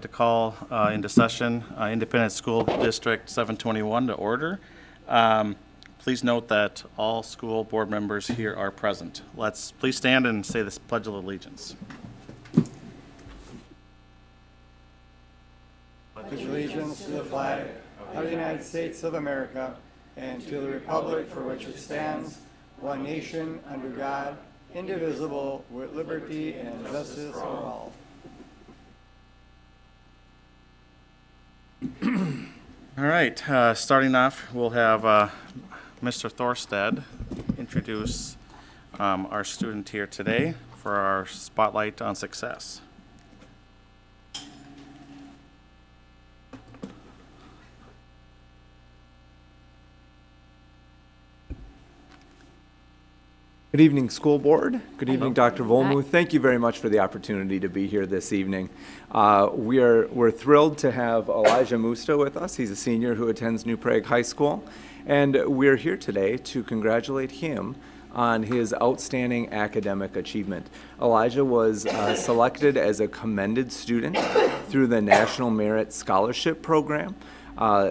To call into session Independent School District 721 to order. Please note that all school board members here are present. Let's please stand and say this Pledge of Allegiance. Pledge allegiance to the flag of the United States of America and to the republic for which it stands, one nation, under God, indivisible, with liberty and justice for all. All right, starting off, we'll have Mr. Thorstad introduce our student here today for our Spotlight on Success. Good evening, school board. Good evening, Dr. Volmuth. Thank you very much for the opportunity to be here this evening. We're thrilled to have Elijah Musta with us. He's a senior who attends New Prague High School, and we're here today to congratulate him on his outstanding academic achievement. Elijah was selected as a commended student through the National Merit Scholarship Program.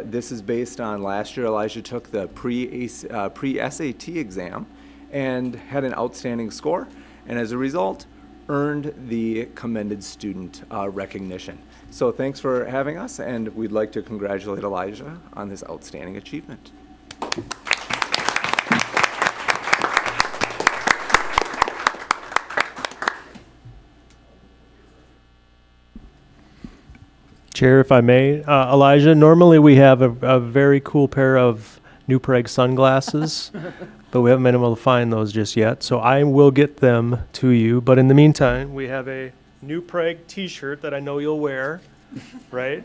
This is based on last year Elijah took the pre-SAT exam and had an outstanding score, and as a result, earned the commended student recognition. So thanks for having us, and we'd like to congratulate Elijah on this outstanding achievement. Chair, if I may, Elijah, normally we have a very cool pair of New Prague sunglasses, but we haven't been able to find those just yet, so I will get them to you. But in the meantime, we have a New Prague t-shirt that I know you'll wear, right?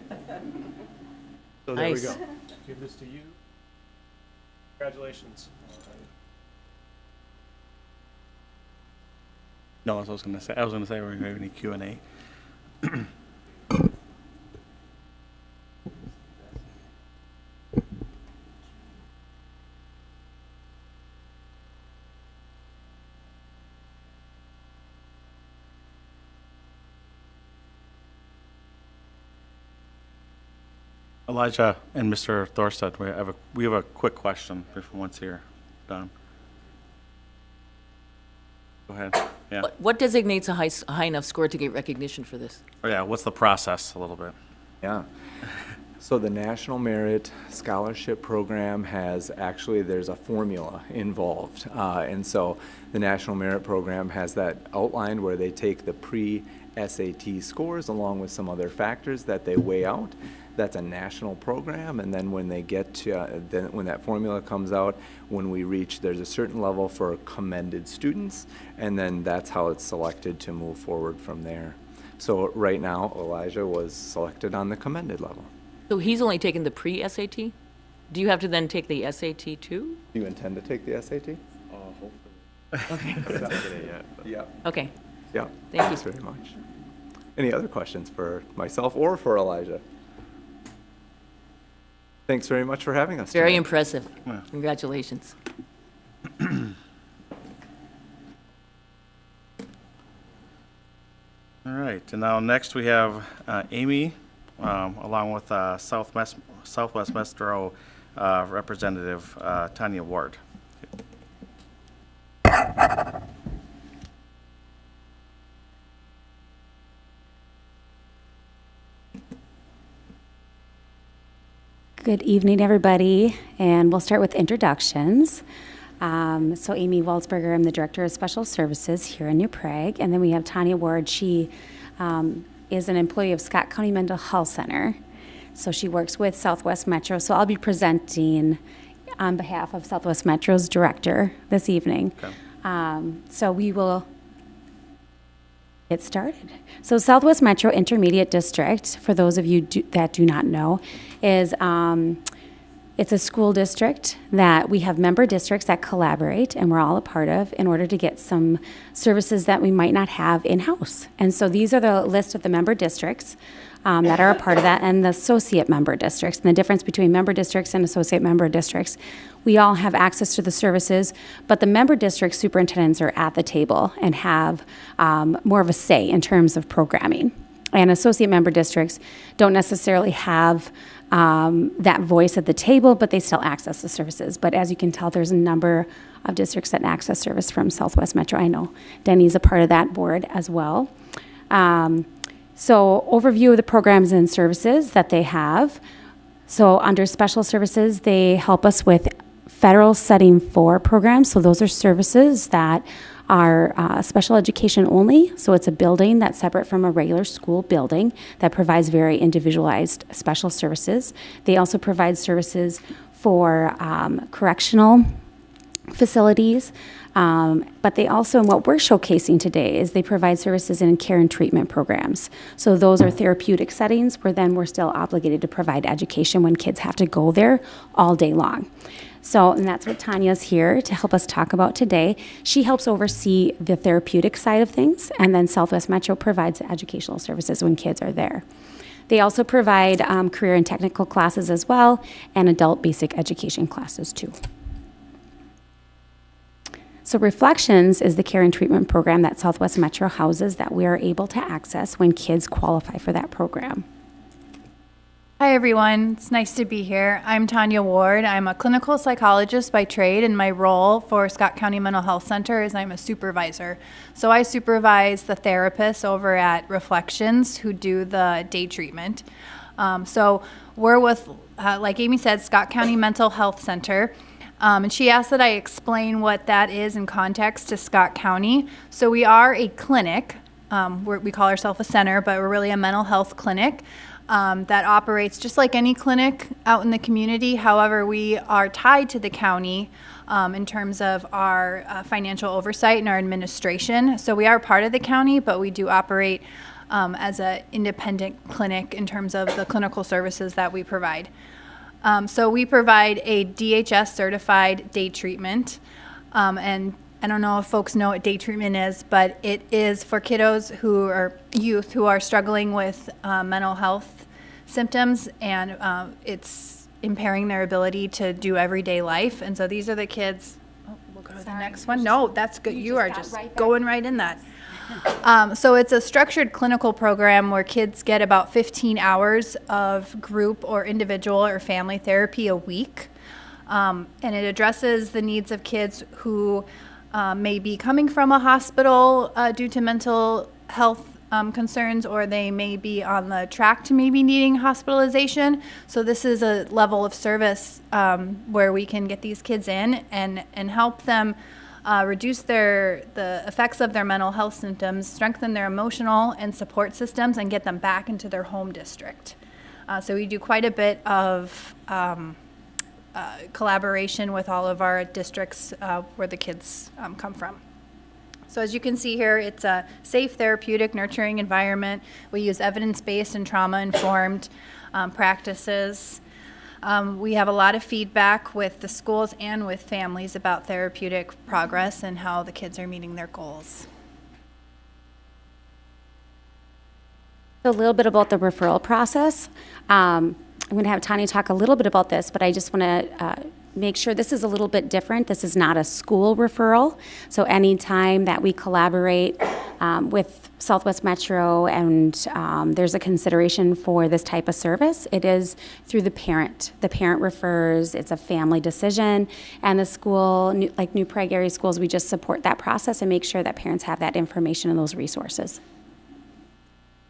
So there Nice. we go. Give this to you. Congratulations. No, that's what I was going to say. I was going to say we're going to have any Q&A. Elijah and Mr. Thorstad, we have a quick question before once here done. Go ahead. Yeah. What designates a high enough score to get recognition for this? Oh, yeah. What's the process a little bit? Yeah. So the National Merit Scholarship Program there's a formula involved. And so the National Merit Program has that outlined where they take the pre-SAT scores along with some other factors that they weigh out. That's a national program, and then when they get to, when that formula comes out, when we reach, there's a certain level for commended students, and then that's how it's selected to move forward from there. So right now, Elijah was selected on the commended level. So he's only taken the pre-SAT? Do you have to then take the SAT too? Do you intend to take the SAT? Okay. Yeah. Okay. Yeah. Thank you. Thanks very much. Any other questions for myself or for Elijah? Thanks very much for having us Very tonight. impressive. Yeah. Congratulations. All right, and now next we have Amy, along with Southwest Metro Representative Tanya Ward. Good evening, everybody, and we'll start with introductions. So Amy Waldsberger, I'm the Director of Special Services here in New Prague, and then we have Tanya Ward. She is an employee of Scott County Mental Health Center, so she works with Southwest Metro. So I'll be presenting on behalf of Southwest Metro's director this evening. Okay. So we will get started. So Southwest Metro Intermediate District, for those of you that do not know, is it's a school district that we have member districts that collaborate and we're all a part of in order to get some services that we might not have in-house. And so these are the list of the member districts that are a part of that, and the associate member districts. And the difference between member districts and associate member districts, we all have access to the services, but the member district superintendents are at the table and have more of a say in terms of programming. and associate member districts don't necessarily have that voice at the table, but they still access the services. But as you can tell, there's a number of districts that access service from Southwest Metro. I know Denny's a part of that board as well. So overview of the programs and services that they have. So under special services, they help us with federal setting 4 programs. So those are services that are special education only. So it's a building that's separate from a regular school building that provides very individualized special services. They also provide services for correctional facilities, but they also, and what we're showcasing today, is they provide services in care and treatment programs. So those are therapeutic settings where then we're still obligated to provide education when kids have to go there all day long. So, and that's what Tanya's here to help us talk about today. She helps oversee the therapeutic side of things, and then Southwest Metro provides educational services when kids are there. They also provide career and technical classes as well, and adult basic education classes too. So Reflections is the care and treatment program that Southwest Metro houses that we are able to access when kids qualify for that program. Hi, everyone. It's nice to be here. I'm Tanya Ward. I'm a clinical psychologist by trade, and my role for Scott County Mental Health Center is I'm a supervisor. So I supervise the therapists over at Reflections who do the day treatment. So we're with, like Amy said, Scott County Mental Health Center. And she asked that I explain what that is in context to Scott County. So we are a clinic. We call ourselves a center, but we're really a mental health clinic that operates just like any clinic out in the community. However, we are tied to the county in terms of our financial oversight and our administration. So we are part of the county, but we do operate as an independent clinic in terms of the clinical services that we provide. So we provide a DHS certified day treatment, and I don't know if folks know what day treatment is, but it is for kiddos who are youth who are struggling with mental health symptoms, and it's impairing their ability to do everyday life. And so these are the kids. Oh, we'll go to the next one. No, that's good. You are just going right in that. So it's a structured clinical program where kids get about 15 hours of group or individual or family therapy a week. And it addresses the needs of kids who may be coming from a hospital due to mental health concerns, or they may be on the track to maybe needing hospitalization. So this is a level of service where we can get these kids in and help them reduce the effects of their mental health symptoms, strengthen their emotional and support systems, and get them back into their home district. So we do quite a bit of collaboration with all of our districts where the kids come from. So as you can see here, it's a safe, therapeutic, nurturing environment. We use evidence-based and trauma-informed practices. We have a lot of feedback with the schools and with families about therapeutic progress and how the kids are meeting their goals. A little bit about the referral process. I'm going to have Tanya talk a little bit about this, but I just want to make sure this is a little bit different. This is not a school referral. So anytime that we collaborate with Southwest Metro and there's a consideration for this type of service, it is through the parent. The parent refers, it's a family decision, and the school, like New Prague area schools, we just support that process and make sure that parents have that information and those resources.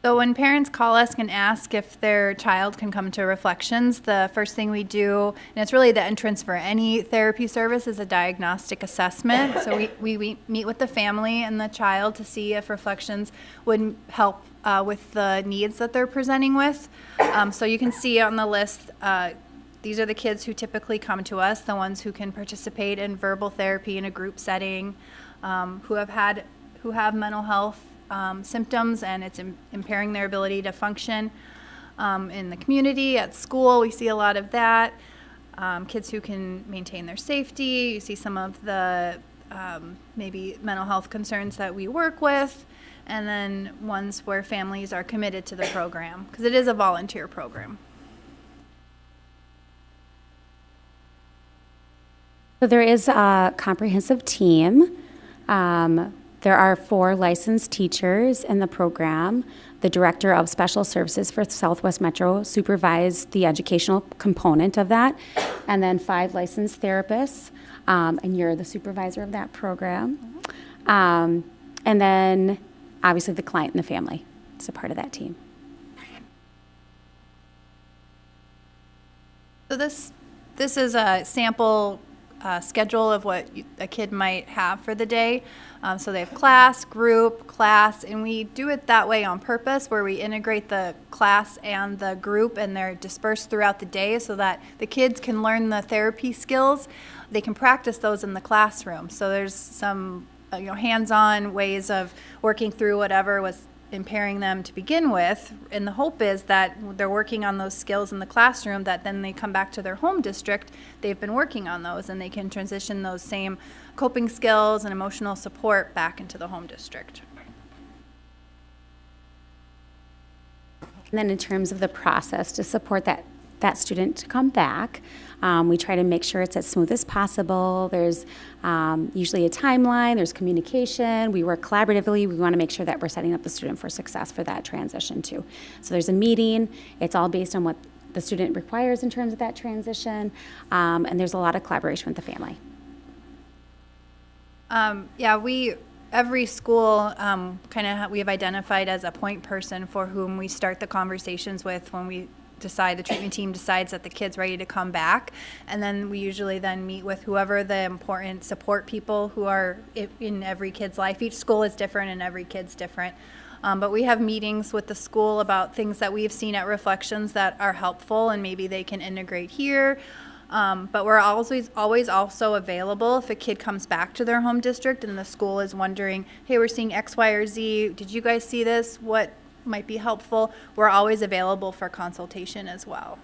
So when parents call us and ask if their child can come to Reflections, the first thing we do, and it's really the entrance for any therapy service, is a diagnostic assessment. So we meet with the family and the child to see if Reflections would help with the needs that they're presenting with. So you can see on the list, these are the kids who typically come to us, the ones who can participate in verbal therapy in a group setting, who have mental health symptoms, and it's impairing their ability to function in the community, at school. We see a lot of that. Kids who can maintain their safety. You see some of the maybe mental health concerns that we work with, and then ones where families are committed to the program, because it is a volunteer program. So there is a comprehensive team There are 4 licensed teachers in the program. The Director of Special Services for Southwest Metro supervised the educational component of that, and then 5 licensed therapists, and you're the supervisor of that program. And then, obviously, the client and the family is a part of that team. So this is a sample schedule of what a kid might have for the day. So they have class, group, class, and we do it that way on purpose, where we integrate the class and the group, and they're dispersed throughout the day so that the kids can learn the therapy skills. They can practice those in the classroom. So there's some hands-on ways of working through whatever was impairing them to begin with, and the hope is that they're working on those skills in the classroom, that then they come back to their home district, they've been working on those, and they can transition those same coping skills and emotional support back into the home district. And then in terms of the process to support that student to come back, we try to make sure it's as smooth as possible. There's usually a timeline, there's communication, we work collaboratively. We want to make sure that we're setting up the student for success for that transition too. So there's a meeting, it's all based on what the student requires in terms of that transition, and there's a lot of collaboration with the family. Every school we have identified as a point person for whom we start the conversations with when we decide, the treatment team decides that the kid's ready to come back, and then we usually then meet with whoever the important support people who are in every kid's life. Each school is different and every kid's different. But we have meetings with the school about things that we've seen at Reflections that are helpful and maybe they can integrate here. But we're always also available if a kid comes back to their home district and the school is wondering, hey, we're seeing X, Y, or Z. Did you guys see this? What might be helpful? We're always available for consultation as well.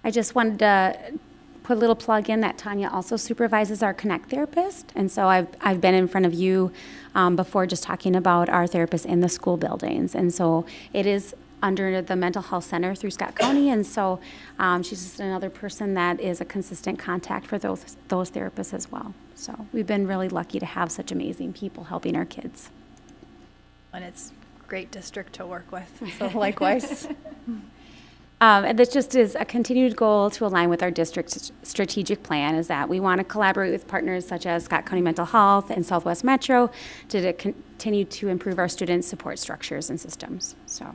I just wanted to put a little plug in that Tanya also supervises our Connect therapist. And so I've been in front of you before just talking about our therapists in the school buildings. And so it is under the mental health center through Scott County. And so she's just another person that is a consistent contact for those therapists as well. So we've been really lucky to have such amazing people helping our kids. And it's a great district to work with, so likewise. And this just is a continued goal to align with our district's strategic plan, is that we want to collaborate with partners such as Scott County Mental Health and Southwest Metro to continue to improve our students' support structures and systems. So,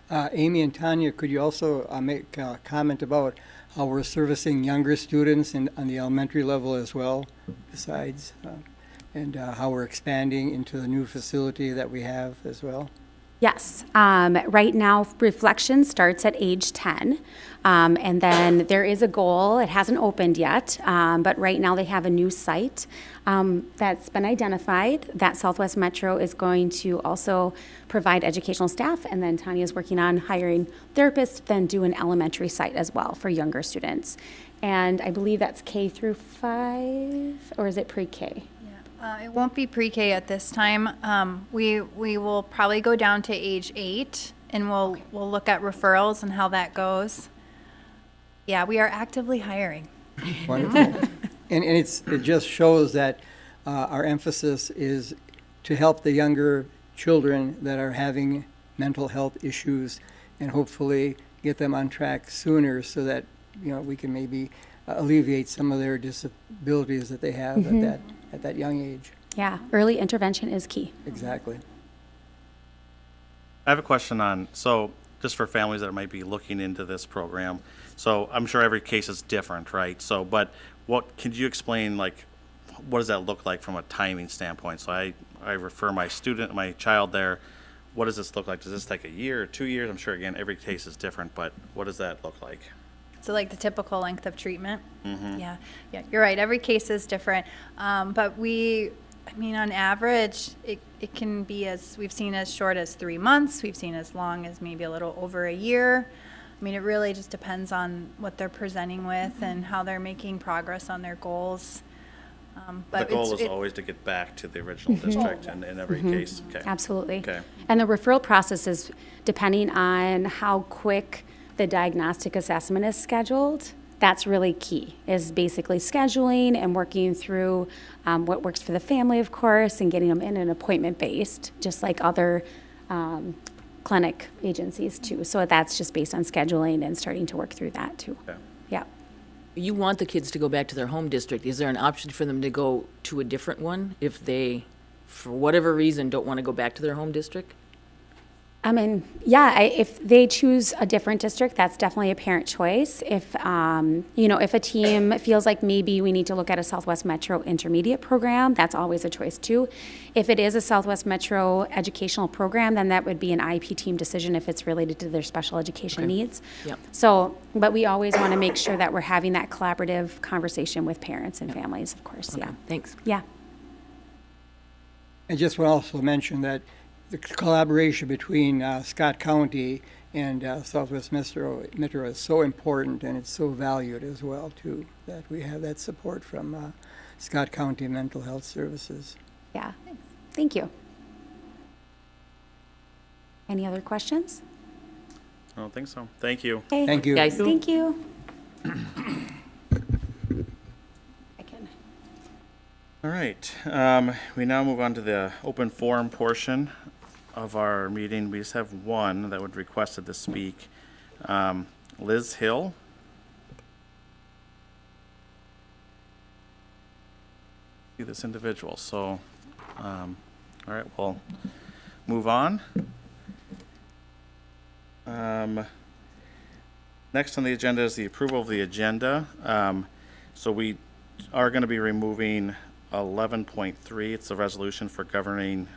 Amy and Tanya, could you also make a comment about how we're servicing younger students on the elementary level as well, besides, and how we're expanding into the new facility that we have as well? yes, right now Reflection starts at age 10, and then there is a goal. It hasn't opened yet, but right now they have a new site that's been identified that Southwest Metro is going to also provide educational staff, and then Tanya's working on hiring therapists, then do an elementary site as well for younger students. And I believe that's K through 5, or is it pre-K? It won't be pre-K at this time. We will probably go down to age 8, and we'll look at referrals and how that goes. Yeah, we are actively hiring. Wonderful. And it just shows that our emphasis is to help the younger children that are having mental health issues, and hopefully get them on track sooner so that we can maybe alleviate some of their disabilities that they have at that young age. Yeah, early intervention is key. Exactly. I have a question on, so just for families that might be looking into this program, so I'm sure every case is different, right? So, but could you explain, like, what does that look like from a timing standpoint? So I refer my child there. What does this look like? Does this take a year or 2 years? I'm sure, again, every case is different, but what does that look like? So like the typical length of treatment? Mm-hmm. Yeah, you're right. Every case is different. But on average, it can be we've seen as short as 3 months. We've seen as long as maybe a little over a year. It really just depends on what they're presenting with and how they're making progress on their goals. But the goal is always to get back to the original district in every case. Okay. Absolutely. Okay. And the referral process is depending on how quick the diagnostic assessment is scheduled. that's really key, is basically scheduling and working through what works for the family, of course, and getting them in an appointment-based, just like other clinic agencies too. So that's just based on scheduling and starting to work through that too. Okay. Yeah. You want the kids to go back to their home district. Is there an option for them to go to a different one if they, for whatever reason, don't want to go back to their home district? I mean, yeah, if they choose a different district, that's definitely a parent choice. If, if a team feels like maybe we need to look at a Southwest Metro intermediate program, that's always a choice too. If it is a Southwest Metro educational program, then that would be an IEP team decision if it's related to their special education needs. Yep. So, but we always want to make sure that we're having that collaborative conversation with parents and families, of course, yeah. Thanks. Yeah. I just want to also mention that the collaboration between Scott County and Southwest Metro is so important, and it's so valued as well, too, that we have that support from Scott County Mental Health Services. Yeah. Thank you. Any other questions? I don't think so. Thank you. Okay. Thank you. Guys. Thank you. I can. All right, we now move on to the open forum portion of our meeting. We just have one that would requested to speak. Liz Hill. See this individual, so, all right, we'll move on. Next on the agenda is the approval of the agenda. So we are going to be removing 11.3. It's a resolution for governing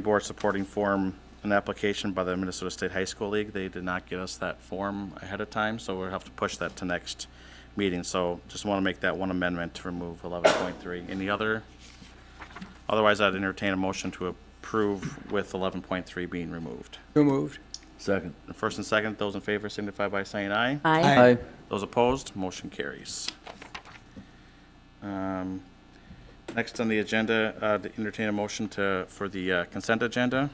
board supporting form an application by the Minnesota State High School League. They did not get us that form ahead of time, so we'll have to push that to next meeting. So just want to make that one amendment to remove 11.3. Any other? Otherwise, I'd entertain a motion to approve with 11.3 being removed. So moved. Second. First and second, those in favor signify by saying aye. Aye. Those opposed, motion carries. Next on the agenda, to entertain a motion for the consent agenda.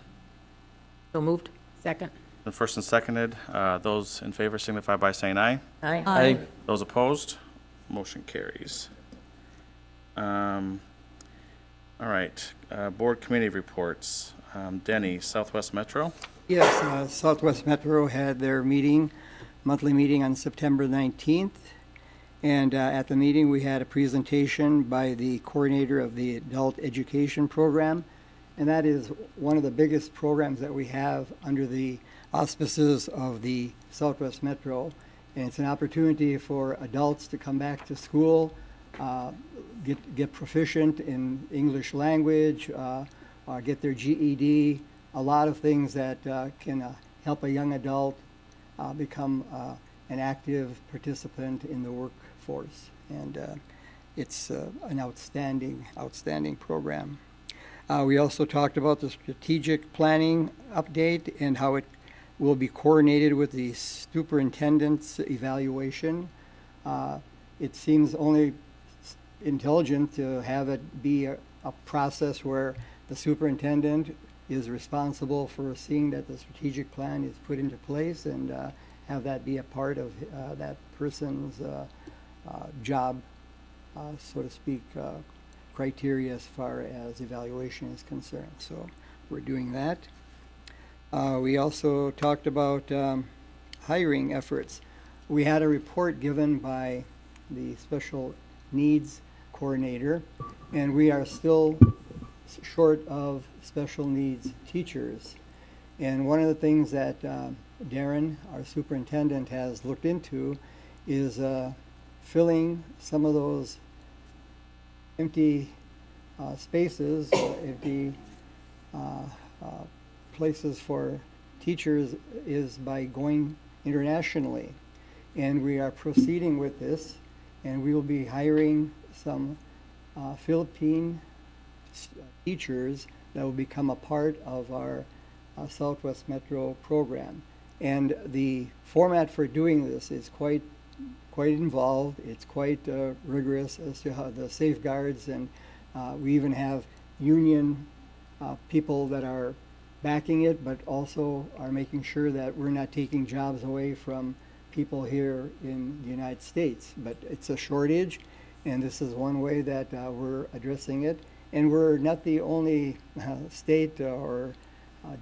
So moved. Second. The first and seconded, those in favor signify by saying aye. Aye. Those opposed, motion carries. All right, board committee reports. Denny, Southwest Metro. Yes, Southwest Metro had their monthly meeting on September 19th. And at the meeting, we had a presentation by the coordinator of the adult education program. And that is one of the biggest programs that we have under the auspices of the Southwest Metro. And it's an opportunity for adults to come back to school, get proficient in English language, get their GED, a lot of things that can help a young adult become an active participant in the workforce. And it's an outstanding program. We also talked about the strategic planning update and how it will be coordinated with the superintendent's evaluation. It seems only intelligent to have it be a process where the superintendent is responsible for seeing that the strategic plan is put into place and have that be a part of that person's job, so to speak, criteria as far as evaluation is concerned. So we're doing that. We also talked about hiring efforts. We had a report given by the special needs coordinator, and we are still short of special needs teachers. And one of the things that Darren, our superintendent, has looked into is filling some of those empty spaces, empty places for teachers, is by going internationally. And we are proceeding with this, and we will be hiring some Philippine teachers that will become a part of our Southwest Metro program. And the format for doing this is quite involved. It's quite rigorous as to how the safeguards, and we even have union people that are backing it, but also are making sure that we're not taking jobs away from people here in the United States. But it's a shortage, and this is one way that we're addressing it. And we're not the only state or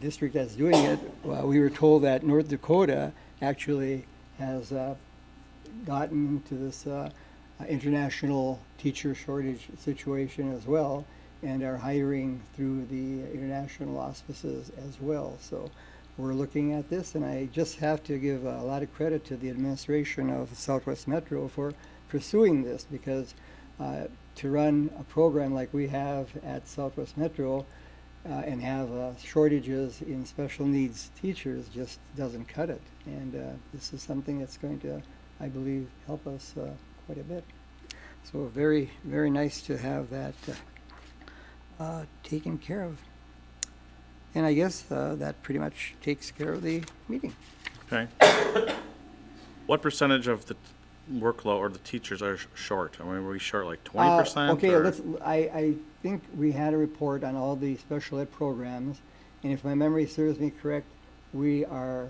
district that's doing it. We were told that North Dakota actually has gotten to this international teacher shortage situation as well, and are hiring through the international auspices as well. So we're looking at this, and I just have to give a lot of credit to the administration of Southwest Metro for pursuing this, because to run a program like we have at Southwest Metro and have shortages in special needs teachers just doesn't cut it. And this is something that's going to, I believe, help us quite a bit. So very, very nice to have that taken care of. And I guess that pretty much takes care of the meeting. Okay. What percentage of the workload or the teachers are short? I mean, were we short like 20%? Okay, or- I think we had a report on all the special ed programs, and if my memory serves me correct, we are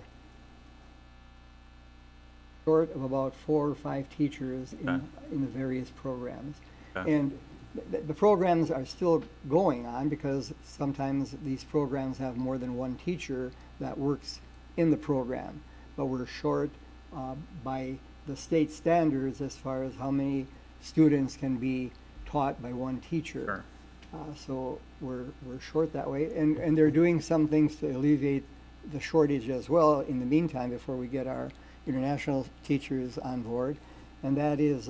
short of about 4 or 5 teachers Okay. in the various programs. Okay. And the programs are still going on, because sometimes these programs have more than one teacher that works in the program. But we're short by the state standards as far as how many students can be taught by one teacher. Sure. So we're short that way. And they're doing some things to alleviate the shortage as well in the meantime, before we get our international teachers on board. And that is,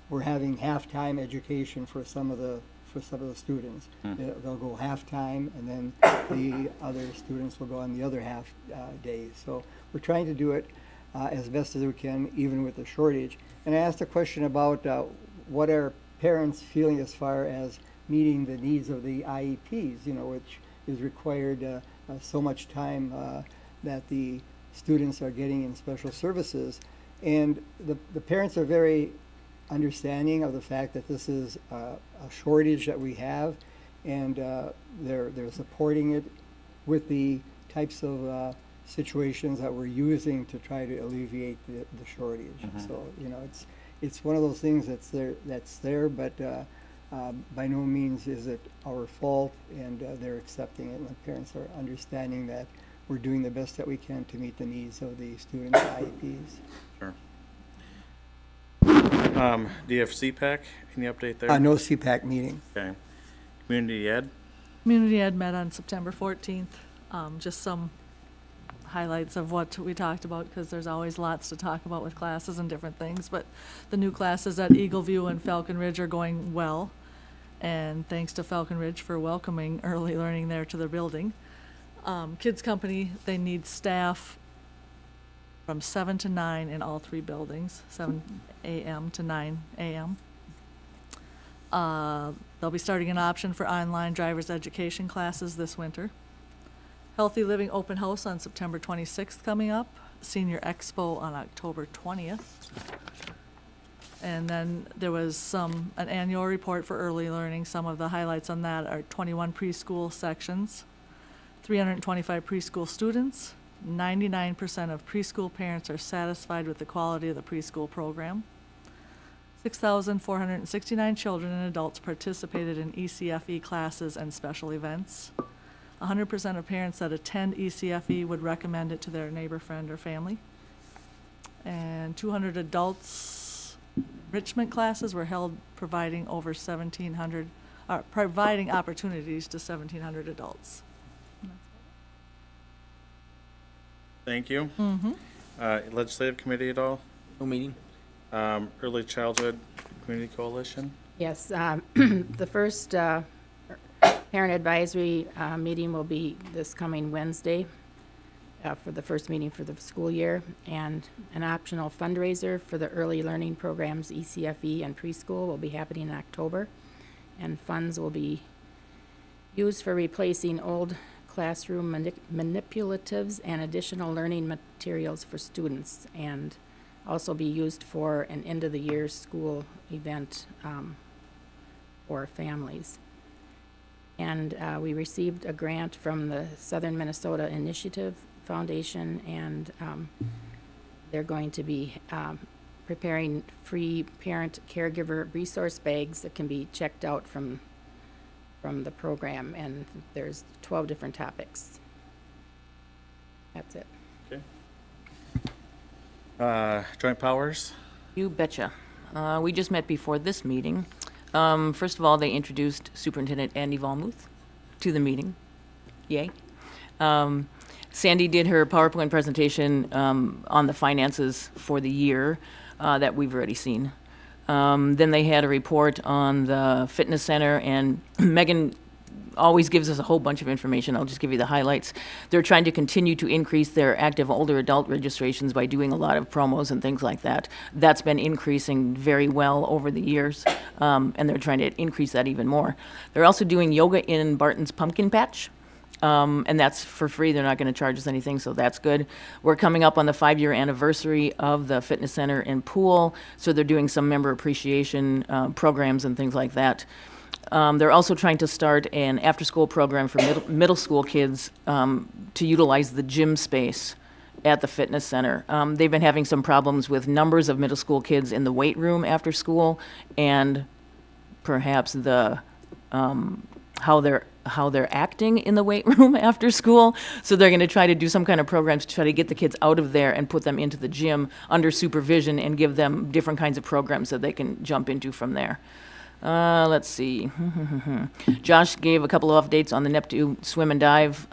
we're having half-time education for some of the students. They'll go half-time, and then the other students will go on the other half days. So we're trying to do it as best as we can, even with the shortage. And I asked a question about what are parents feeling as far as meeting the needs of the IEPs, which is required so much time that the students are getting in special services. And the parents are very understanding of the fact that this is a shortage that we have, and they're supporting it with the types of situations that we're using to try to alleviate the shortage. So it's one of those things that's there, but by no means is it our fault, and they're accepting it, and the parents are understanding that we're doing the best that we can to meet the needs of the students' IEPs. Sure. Do you have CPAC? Any update there? No CPAC meeting. Okay. Community Ed? Community Ed met on September 14th. Just some highlights of what we talked about, because there's always lots to talk about with classes and different things. But the new classes at Eagle View and Falcon Ridge are going well. And thanks to Falcon Ridge for welcoming early learning there to their building. Kids Company, they need staff from 7 to 9 in all 3 buildings, 7 a.m. to 9 a.m. They'll be starting an option for online driver's education classes this winter. Healthy Living Open House on September 26th coming up. Senior Expo on October 20th. And then there was an annual report for early learning. Some of the highlights on that are 21 preschool sections, 325 preschool students, 99% of preschool parents are satisfied with the quality of the preschool program. 6,469 children and adults participated in ECFE classes and special events. 100% of parents that attend ECFE would recommend it to their neighbor, friend, or family. And 200 adults enrichment classes were held, providing providing opportunities to 1,700 adults. Thank you. Legislative Committee at all? No meeting? Early Childhood Community Coalition? Yes, the first parent advisory meeting will be this coming Wednesday for the first meeting for the school year, and an optional fundraiser for the early learning programs, ECFE and preschool, will be happening in October, and funds will be used for replacing old classroom manipulatives and additional learning materials for students, and also be used for an end-of-the-year school event for families. And we received a grant from the Southern Minnesota Initiative Foundation, and they're going to be preparing free parent caregiver resource bags that can be checked out from the program, and there's 12 different topics. That's it. Joint powers? You betcha. We just met before this meeting. First of all, they introduced Superintendent Andy Volmuth to the meeting. Yay. Sandy did her PowerPoint presentation on the finances for the year that we've already seen. Then they had a report on the fitness center, and Megan always gives us a whole bunch of information. I'll just give you the highlights. They're trying to continue to increase their active older adult registrations by doing a lot of promos and things like that. That's been increasing very well over the years, and they're trying to increase that even more. They're also doing yoga in Barton's Pumpkin Patch. And that's for free. They're not going to charge us anything, so that's good. We're coming up on the 5-year anniversary of the fitness center and pool, so they're doing some member appreciation programs and things like that. They're also trying to start an after-school program for middle school kids to utilize the gym space at the fitness center. They've been having some problems with numbers of middle school kids in the weight room after school, and perhaps the how they're acting in the weight room after school. So they're going to try to do some kind of programs to try to get the kids out of there and put them into the gym under supervision and give them different kinds of programs that they can jump into from there. Let's see. Josh gave a couple of updates on the Neptune swim and dive.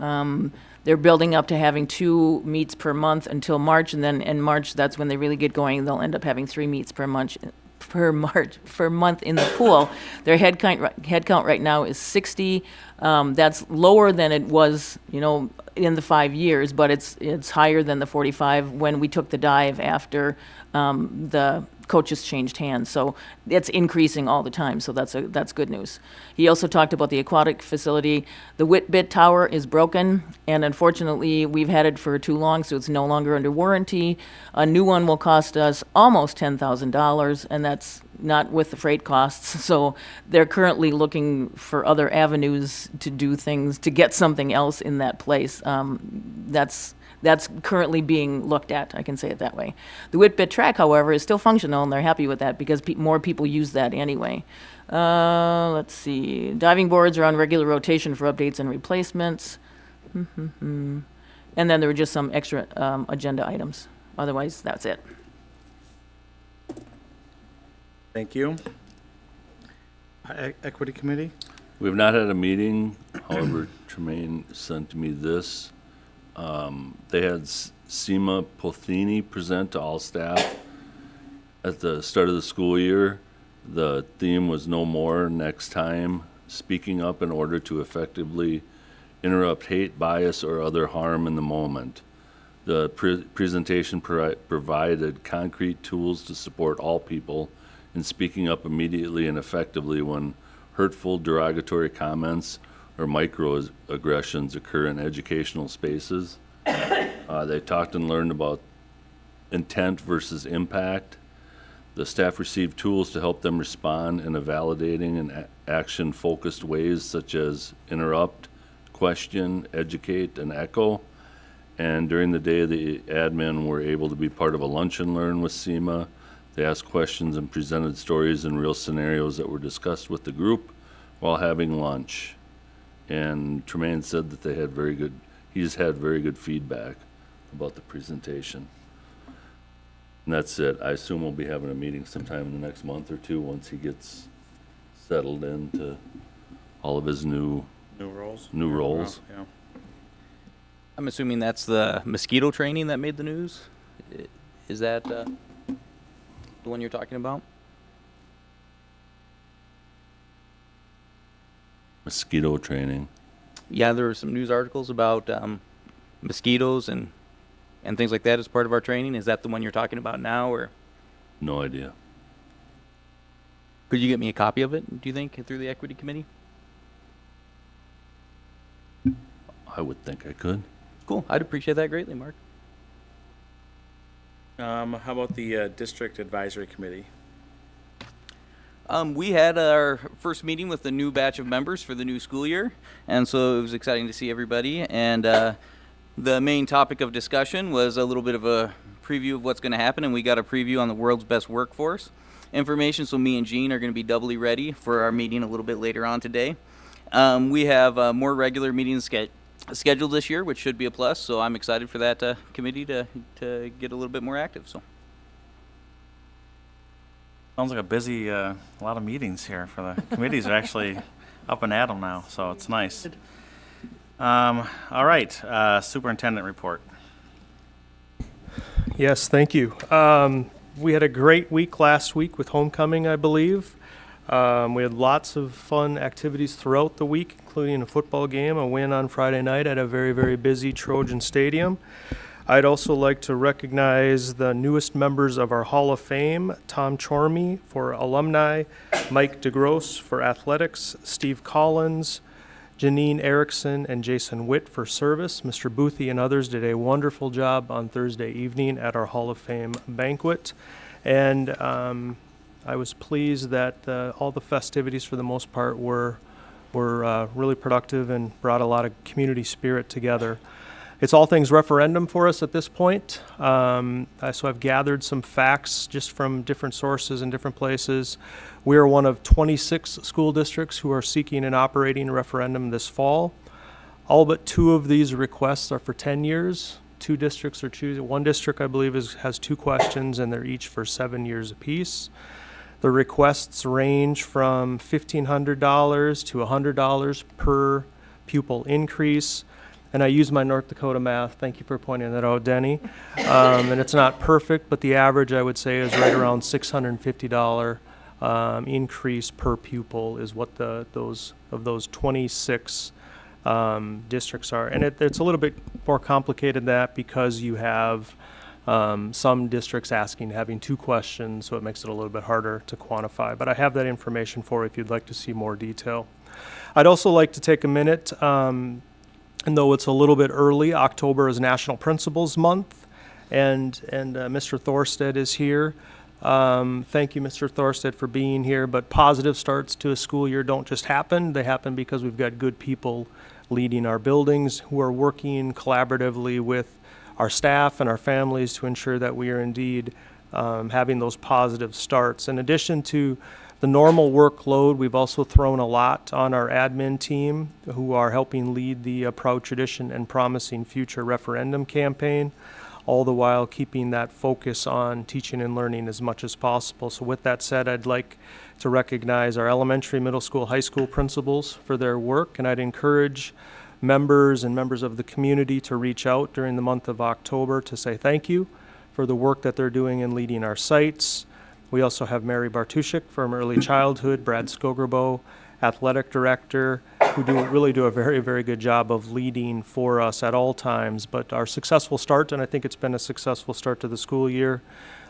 They're building up to having 2 meets per month until March, and then in March, that's when they really get going. They'll end up having 3 meets per month in the pool. Their head count right now is 60. That's lower than it was, in the 5 years, but it's higher than the 45 when we took the dive after the coaches changed hands. So it's increasing all the time. So that's good news. He also talked about the aquatic facility. The Whitbit tower is broken, and unfortunately, we've had it for too long, so it's no longer under warranty. A new one will cost us almost $10,000, and that's not with the freight costs. So they're currently looking for other avenues to do things, to get something else in that place. That's currently being looked at, I can say it that way. The Whitbit track, however, is still functional, and they're happy with that because more people use that anyway. Let's see. Diving boards are on regular rotation for updates and replacements. And then there were just some extra agenda items. Otherwise, that's it. Thank you. Equity Committee? We have not had a meeting. However, Tremaine sent me this. They had Seema Pothini present to all staff at the start of the school year. The theme was "No More, Next Time," speaking up in order to effectively interrupt hate, bias, or other harm in the moment. The presentation provided concrete tools to support all people in speaking up immediately and effectively when hurtful, derogatory comments or microaggressions occur in educational spaces. They talked and learned about intent versus impact. The staff received tools to help them respond in a validating and action-focused ways such as interrupt, question, educate, and echo. And during the day, the admin were able to be part of a lunch and learn with Seema. They asked questions and presented stories and real scenarios that were discussed with the group while having lunch. And Tremaine said that he's had very good feedback about the presentation. And that's it. I assume we'll be having a meeting sometime in the next month or two once he gets settled into all of his new roles. Yeah. I'm assuming that's the mosquito training that made the news? Is that the one you're talking about? Mosquito training. Yeah, there were some news articles about mosquitoes and things like that as part of our training. Is that the one you're talking about now, or? No idea. Could you get me a copy of it, do you think, through the Equity Committee? I would think I could. Cool. I'd appreciate that greatly, Mark. How about the District Advisory Committee? We had our first meeting with the new batch of members for the new school year, and so it was exciting to see everybody. And the main topic of discussion was a little bit of a preview of what's going to happen, and we got a preview on the world's best workforce information. So me and Jean are going to be doubly ready for our meeting a little bit later on today. We have more regular meetings scheduled this year, which should be a plus. So I'm excited for that committee to get a little bit more active. So. Sounds like a busy, a lot of meetings here for the committees are actually up and at 'em now, so it's nice. All right, superintendent report. Yes, thank you. We had a great week last week with homecoming, I believe. We had lots of fun activities throughout the week, including a football game, a win on Friday night at a very, very busy Trojan Stadium. I'd also like to recognize the newest members of our Hall of Fame, Tom Chormy for alumni, Mike DeGrosse for athletics, Steve Collins, Janine Erickson, and Jason Witt for service. Mr. Boothie and others did a wonderful job on Thursday evening at our Hall of Fame banquet. And I was pleased that all the festivities for the most part were really productive and brought a lot of community spirit together. It's all things referendum for us at this point. So I've gathered some facts just from different sources and different places. We are one of 26 school districts who are seeking an operating referendum this fall. All but 2 of these requests are for 10 years. 2 districts are choosing. 1 district, I believe, has 2 questions, and they're each for 7 years apiece. The requests range from $1,500 to $100 per pupil increase. And I use my North Dakota math. Thank you for pointing that out, Denny. And it's not perfect, but the average, I would say, is right around $650 increase per pupil is what those 26 districts are. And it's a little bit more complicated than that because you have some districts having 2 questions, so it makes it a little bit harder to quantify. But I have that information for you if you'd like to see more detail. I'd also like to take a minute. And though it's a little bit early, October is National Principals Month, and Mr. Thorstead is here. Thank you, Mr. Thorstead, for being here. But positive starts to a school year don't just happen. They happen because we've got good people leading our buildings who are working collaboratively with our staff and our families to ensure that we are indeed having those positive starts. In addition to the normal workload, we've also thrown a lot on our admin team who are helping lead the Proud Tradition and Promising Future referendum campaign, all the while keeping that focus on teaching and learning as much as possible. So with that said, I'd like to recognize our elementary, middle school, high school principals for their work, and I'd encourage members and members of the community to reach out during the month of October to say thank you for the work that they're doing in leading our sites. We also have Mary Bartushik from Early Childhood, Brad Skogerbo, Athletic Director, who really do a very, very good job of leading for us at all times. But our successful start, and I think it's been a successful start to the school year,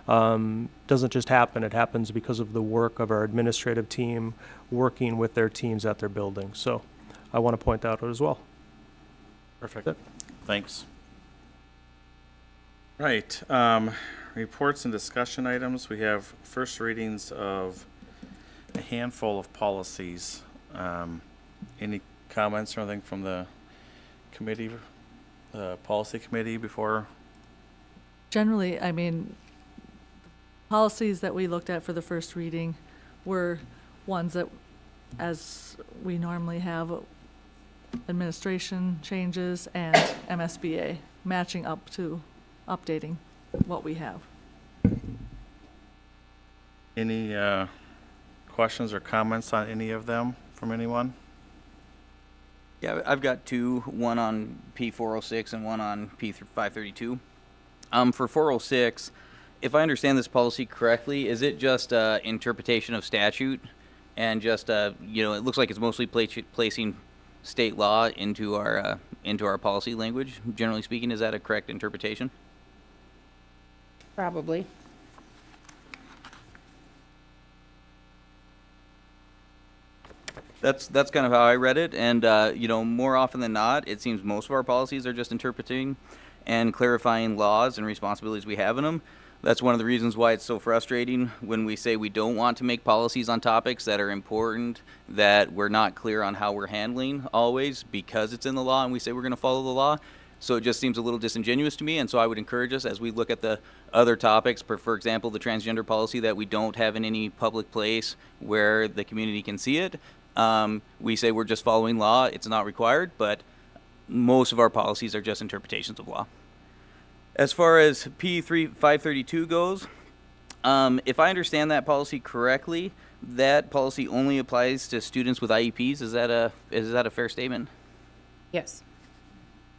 doesn't just happen. It happens because of the work of our administrative team working with their teams at their buildings. So I want to point that out as well. Perfect. Thanks. Right. Reports and discussion items. We have first readings of a handful of policies. Any comments or anything from the committee, the policy committee before? Generally, I mean, policies that we looked at for the first reading were ones that, as we normally have, administration changes and MSBA matching up to updating what we have. Any questions or comments on any of them from anyone? Yeah, I've got 2, one on P406 and one on P532. For 406, if I understand this policy correctly, is it just interpretation of statute and just, it looks like it's mostly placing state law into our policy language, generally speaking. Is that a correct interpretation? Probably. That's kind of how I read it, and more often than not, it seems most of our policies are just interpreting and clarifying laws and responsibilities we have in them. That's one of the reasons why it's so frustrating when we say we don't want to make policies on topics that are important, that we're not clear on how we're handling always because it's in the law and we say we're going to follow the law. So it just seems a little disingenuous to me, and so I would encourage us as we look at the other topics, for example, the transgender policy that we don't have in any public place where the community can see it. We say we're just following law. It's not required, but most of our policies are just interpretations of law. As far as P532 goes, if I understand that policy correctly, that policy only applies to students with IEPs. Is that a fair statement? Yes.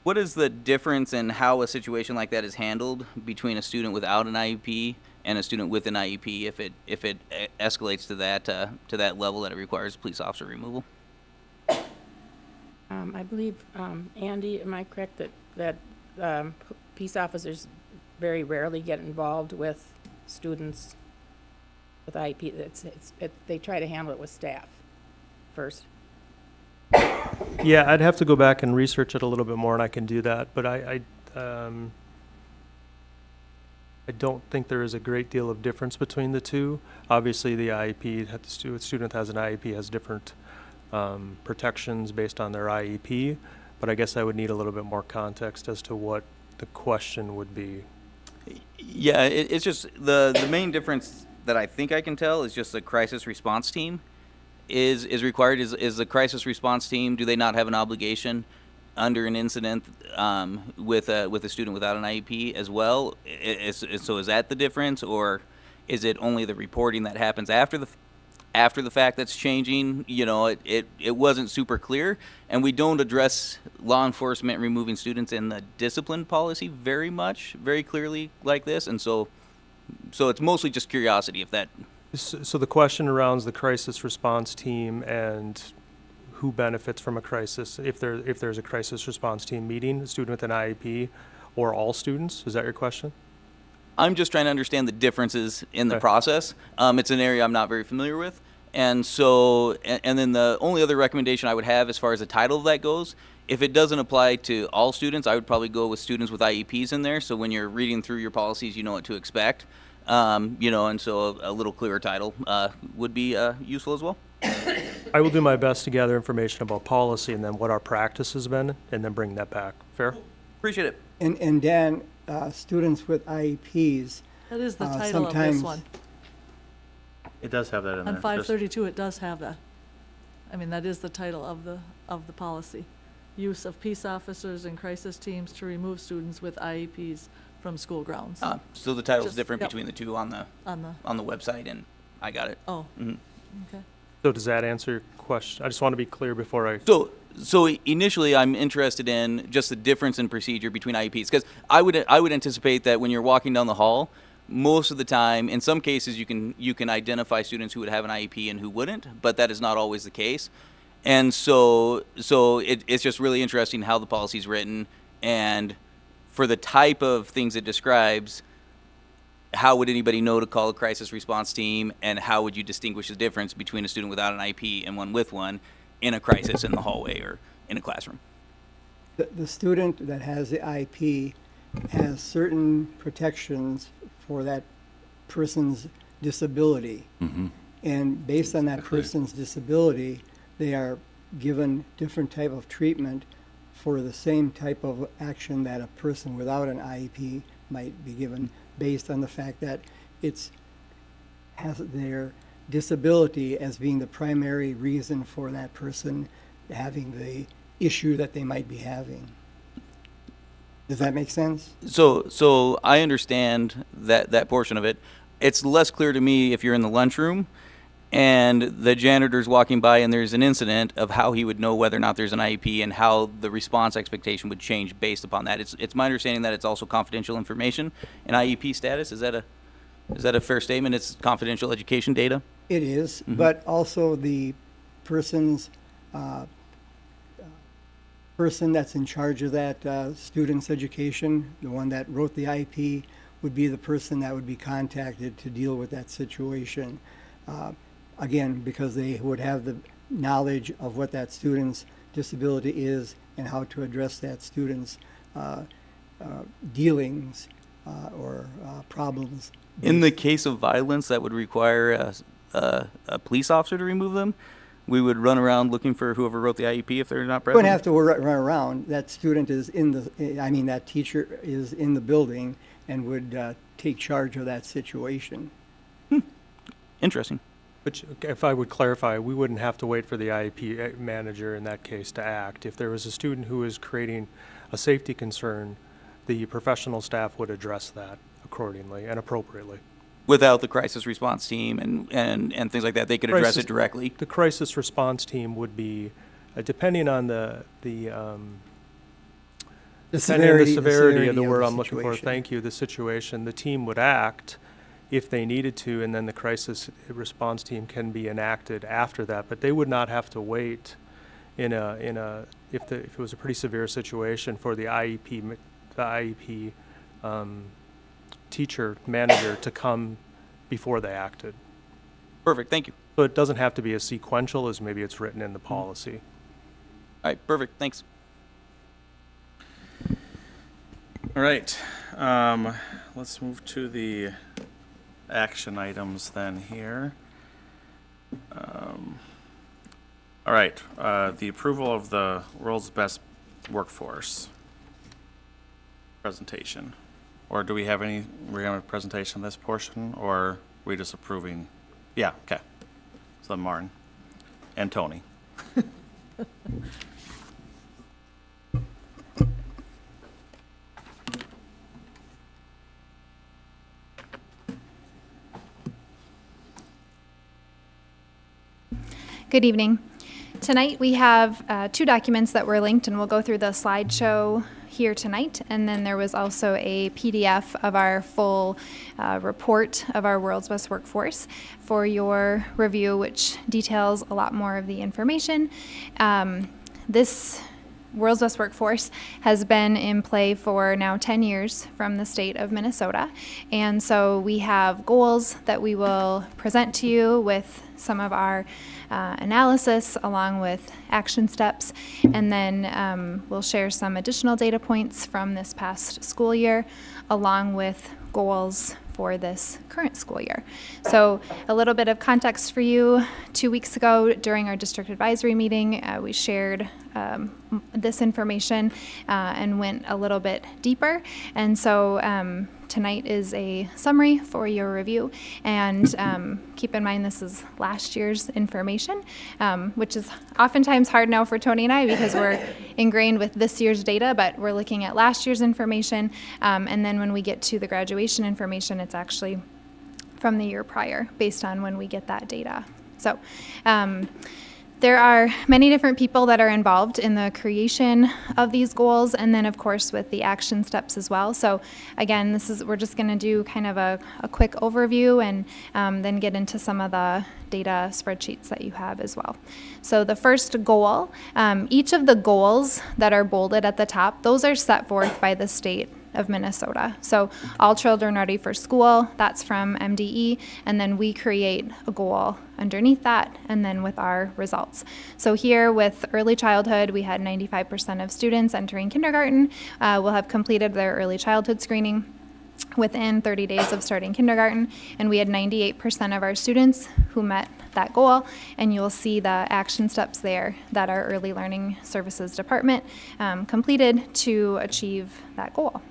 What is the difference in how a situation like that is handled between a student without an IEP and a student with an IEP if it escalates to that level that it requires police officer removal? I believe, Andy, am I correct that peace officers very rarely get involved with students with IEP? They try to handle it with staff first. Yeah, I'd have to go back and research it a little bit more, and I can do that. But I don't think there is a great deal of difference between the two. Obviously, the IEP, the student has an IEP has different protections based on their IEP. But I guess I would need a little bit more context as to what the question would be. Yeah, it's just the main difference that I think I can tell is just the crisis response team is required. Is the crisis response team, do they not have an obligation under an incident with a student without an IEP as well? So is that the difference, or is it only the reporting that happens after the fact that's changing? You know, it wasn't super clear, and we don't address law enforcement removing students in the discipline policy very clearly like this, and so it's mostly just curiosity if that. So the question around the crisis response team and who benefits from a crisis, if there's a crisis response team meeting, a student with an IEP, or all students? Is that your question? I'm just trying to understand the differences in the Okay. process. It's an area I'm not very familiar with. And so, and then the only other recommendation I would have as far as the title of that goes, if it doesn't apply to all students, I would probably go with students with IEPs in there. So when you're reading through your policies, you know what to expect. And so a little clearer title would be useful as well. I will do my best to gather information about policy and then what our practice has been, and then bring that back. Fair? Appreciate it. And Dan, students with IEPs, That is the title of sometimes this one. It does have that in there. On 532, it does have that. I mean, that is the title of the policy. Use of peace officers and crisis teams to remove students with IEPs from school grounds. So the title's Just- different yep. between the two on the website, and I got it. Oh, Mhm. okay. So does that answer your question? I just want to be clear before I... So initially, I'm interested in just the difference in procedure between IEPs, because I would anticipate that when you're walking down the hall, most of the time, in some cases, you can identify students who would have an IEP and who wouldn't, but that is not always the case. And so it's just really interesting how the policy's written, and for the type of things it describes, how would anybody know to call a crisis response team, and how would you distinguish the difference between a student without an IEP and one with one in a crisis in the hallway or in a classroom? the student that has the IEP has certain protections for that person's disability. And based on that person's disability, they are given different type of treatment for the same type of action that a person without an IEP might be given, based on the fact that it's has their disability as being the primary reason for that person having the issue that they might be having. Does that make sense? So I understand that portion of it. It's less clear to me if you're in the lunchroom and the janitor's walking by and there's an incident of how he would know whether or not there's an IEP and how the response expectation would change based upon that. It's my understanding that it's also confidential information. An IEP status, is that a fair statement? It's confidential education data? It is, but also the person's person that's in charge of that student's education, the one that wrote the IEP, would be the person that would be contacted to deal with that situation. Again, because they would have the knowledge of what that student's disability is and how to address that student's dealings or problems. In the case of violence that would require a police officer to remove them, we would run around looking for whoever wrote the IEP if they're not You present? wouldn't have to run around. That student is that teacher is in the building and would take charge of that situation. Interesting. Which, if I would clarify, we wouldn't have to wait for the IEP manager in that case to act. If there was a student who is creating a safety concern, the professional staff would address that accordingly and appropriately. Without the crisis response team and things like that, they could address Crisis- it directly. The crisis response team would be, depending on the severity of the word I'm looking for, situation. thank you, the situation, the team would act if they needed to, and then the crisis response team can be enacted after that, but they would not have to wait if it was a pretty severe situation for the IEP teacher, manager to come before they acted. Perfect, thank you. So it doesn't have to be as sequential as maybe it's written in the policy. All right, perfect, thanks. All right, let's move to the action items then here. All right, the approval of the world's best workforce presentation. Or do we have we're gonna have a presentation on this portion, or are we just approving? Yeah, okay. So Martin and Tony. Good evening. Tonight we have two documents that were linked, and we'll go through the slideshow here tonight. And then there was also a PDF of our full report of our World's Best Workforce for your review, which details a lot more of the information. This World's Best Workforce has been in play for now 10 years from the state of Minnesota. And so we have goals that we will present to you with some of our analysis along with action steps. And then we'll share some additional data points from this past school year along with goals for this current school year. So a little bit of context for you. 2 weeks ago during our district advisory meeting, we shared this information and went a little bit deeper. And so tonight is a summary for your review. And keep in mind this is last year's information, which is oftentimes hard now for Tony and I because we're ingrained with this year's data, but we're looking at last year's information. And then when we get to the graduation information, it's actually from the year prior based on when we get that data. So there are many different people that are involved in the creation of these goals, and then of course with the action steps as well. So again, we're just going to do kind of a quick overview and then get into some of the data spreadsheets that you have as well. So the first goal, each of the goals that are bolded at the top, those are set forth by the state of Minnesota. So all children ready for school, that's from MDE, and then we create a goal underneath that and then with our results. So here with early childhood, we had 95% of students entering kindergarten will have completed their early childhood screening within 30 days of starting kindergarten, and we had 98% of our students who met that goal, and you'll see the action steps there that our Early Learning Services Department completed to achieve that goal.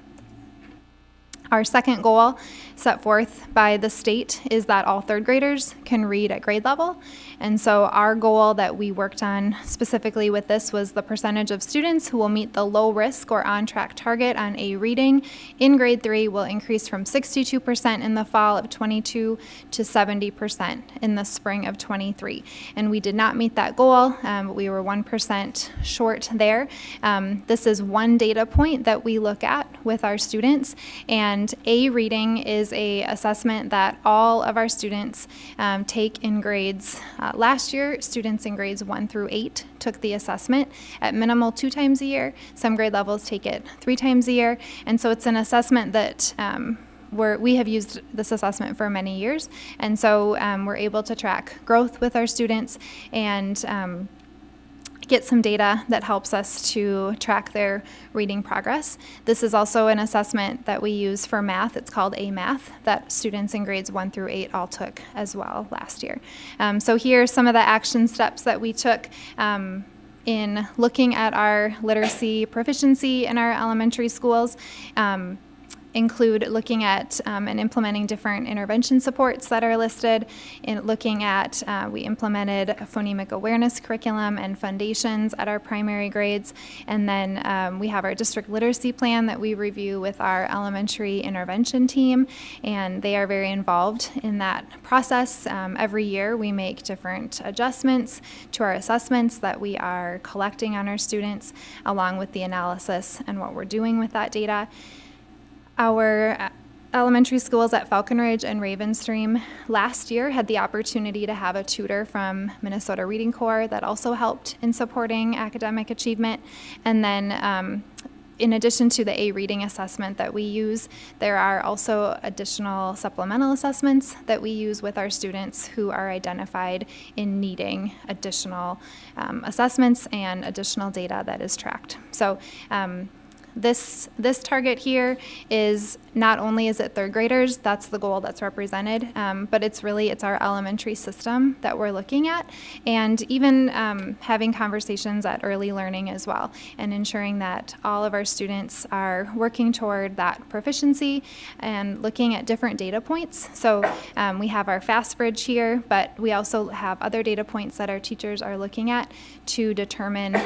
Our second goal set forth by the state is that all third graders can read at grade level. And so our goal that we worked on specifically with this was the percentage of students who will meet the low risk or on track target on A reading in grade 3 will increase from 62% in the fall of 22 to 70% in the spring of 23. And we did not meet that goal, but we were 1% short there. This is one data point that we look at with our students, and A reading is a assessment that all of our students take in grades. Last year, students in grades 1 through 8 took the assessment at minimal 2 times a year. Some grade levels take it 3 times a year. And so it's an assessment that we have used this assessment for many years. And so we're able to track growth with our students and get some data that helps us to track their reading progress. This is also an assessment that we use for math. It's called A-Math, that students in grades 1 through 8 all took as well last year. So here are some of the action steps that we took in looking at our literacy proficiency in our elementary schools. Include looking at and implementing different intervention supports that are listed, in looking at, we implemented a phonemic awareness curriculum and foundations at our primary grades, and then we have our district literacy plan that we review with our elementary intervention team, and they are very involved in that process. Every year we make different adjustments to our assessments that we are collecting on our students, along with the analysis and what we're doing with that data. Our elementary schools at Falcon Ridge and Ravenstream last year had the opportunity to have a tutor from Minnesota Reading Corps that also helped in supporting academic achievement. And then in addition to the A reading assessment that we use, there are also additional supplemental assessments that we use with our students who are identified in needing additional assessments and additional data that is tracked. So this target here is not only is it third graders, that's the goal that's represented, but it's our elementary system that we're looking at, and even having conversations at early learning as well, and ensuring that all of our students are working toward that proficiency and looking at different data points. So we have our FAST bridge here, but we also have other data points that our teachers are looking at to determine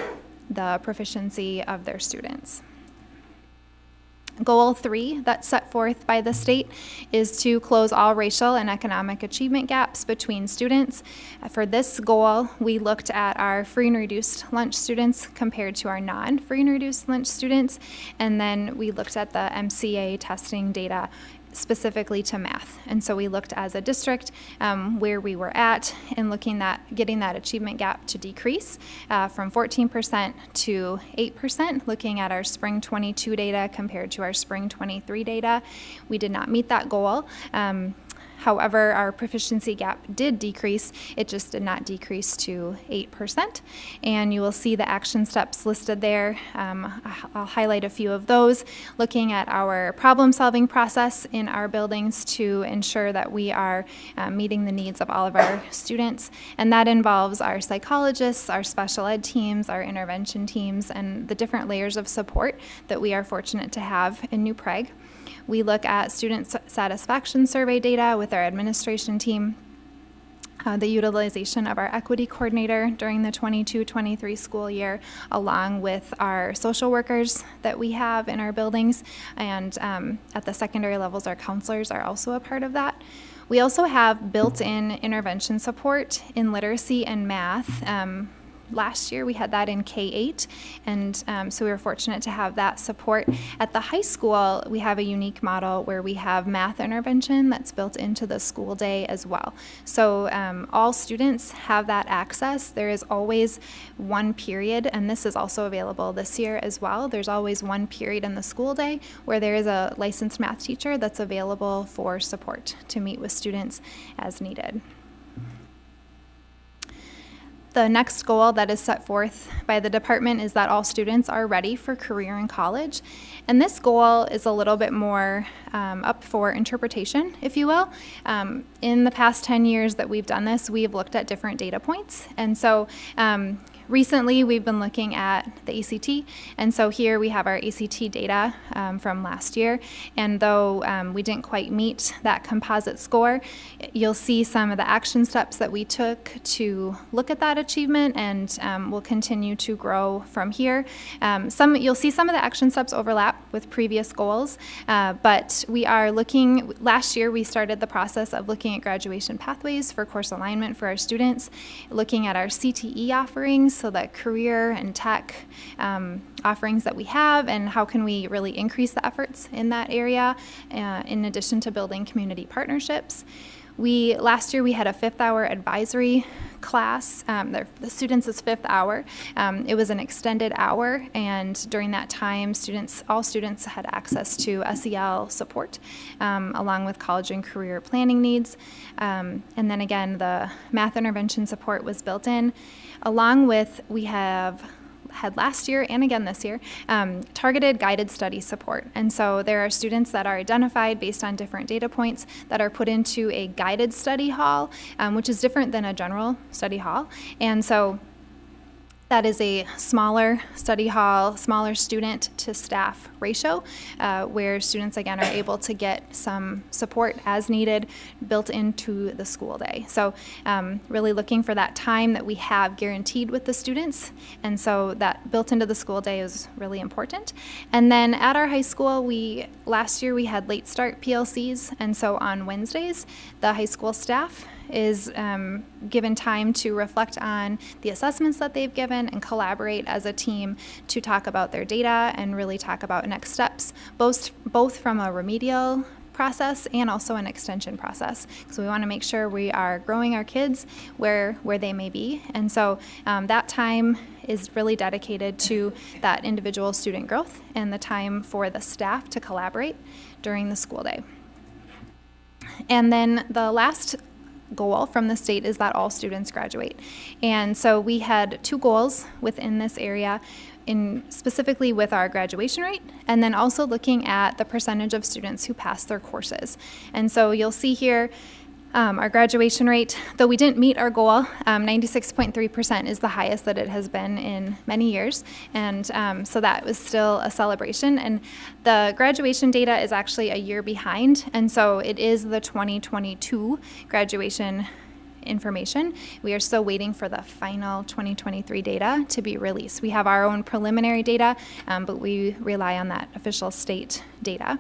the proficiency of their students. Goal 3 that's set forth by the state is to close all racial and economic achievement gaps between students. For this goal, we looked at our free and reduced lunch students compared to our non-free and reduced lunch students, and then we looked at the MCA testing data specifically to math. And so we looked as a district where we were at and looking at getting that achievement gap to decrease from 14% to 8%, looking at our spring 22 data compared to our spring 23 data. We did not meet that goal. However, our proficiency gap did decrease. It just did not decrease to 8%. And you will see the action steps listed there. I'll highlight a few of those, looking at our problem-solving process in our buildings to ensure that we are meeting the needs of all of our students. And that involves our psychologists, our special ed teams, our intervention teams, and the different layers of support that we are fortunate to have in New Prague. We look at student satisfaction survey data with our administration team, the utilization of our equity coordinator during the 22-23 school year, along with our social workers that we have in our buildings, and at the secondary levels, our counselors are also a part of that. We also have built-in intervention support in literacy and math. Last year we had that in K-8, and so we were fortunate to have that support. At the high school, we have a unique model where we have math intervention that's built into the school day as well. So all students have that access. There is always one period, and this is also available this year as well. There's always one period in the school day where there is a licensed math teacher that's available for support to meet with students as needed. The next goal that is set forth by the department is that all students are ready for career and college. And this goal is a little bit more up for interpretation, if you will. In the past 10 years that we've done this, we've looked at different data points. And so recently, we've been looking at the ACT, and so here we have our ACT data from last year, and though we didn't quite meet that composite score, you'll see some of the action steps that we took to look at that achievement, and we'll continue to grow from here. You'll see some of the action steps overlap with previous goals, but we are looking, last year we started the process of looking at graduation pathways for course alignment for our students, looking at our CTE offerings, so that career and tech offerings that we have, and how can we really increase the efforts in that area in addition to building community partnerships. Last year we had a 5th hour advisory class, the students' 5th hour. It was an extended hour, and during that time, all students had access to SEL support, along with college and career planning needs. And then again, the math intervention support was built in, along with we had last year and again this year, targeted guided study support. And so there are students that are identified based on different data points that are put into a guided study hall, which is different than a general study hall. And so that is a smaller study hall, smaller student to staff ratio, where students again are able to get some support as needed built into the school day. So really looking for that time that we have guaranteed with the students, and so that built into the school day is really important. And then at our high school, last year we had late start PLCs, and so on Wednesdays, the high school staff is given time to reflect on the assessments that they've given and collaborate as a team to talk about their data and really talk about next steps, both from a remedial process and also an extension process. So we want to make sure we are growing our kids where they may be. And so that time is really dedicated to that individual student growth and the time for the staff to collaborate during the school day. And then the last goal from the state is that all students graduate. And so we had 2 goals within this area, specifically with our graduation rate, and then also looking at the percentage of students who pass their courses. And so you'll see here our graduation rate, though we didn't meet our goal, 96.3% is the highest that it has been in many years. And so that was still a celebration. And the graduation data is actually a year behind. And so it is the 2022 graduation information. We are still waiting for the final 2023 data to be released. We have our own preliminary data, but we rely on that official state data.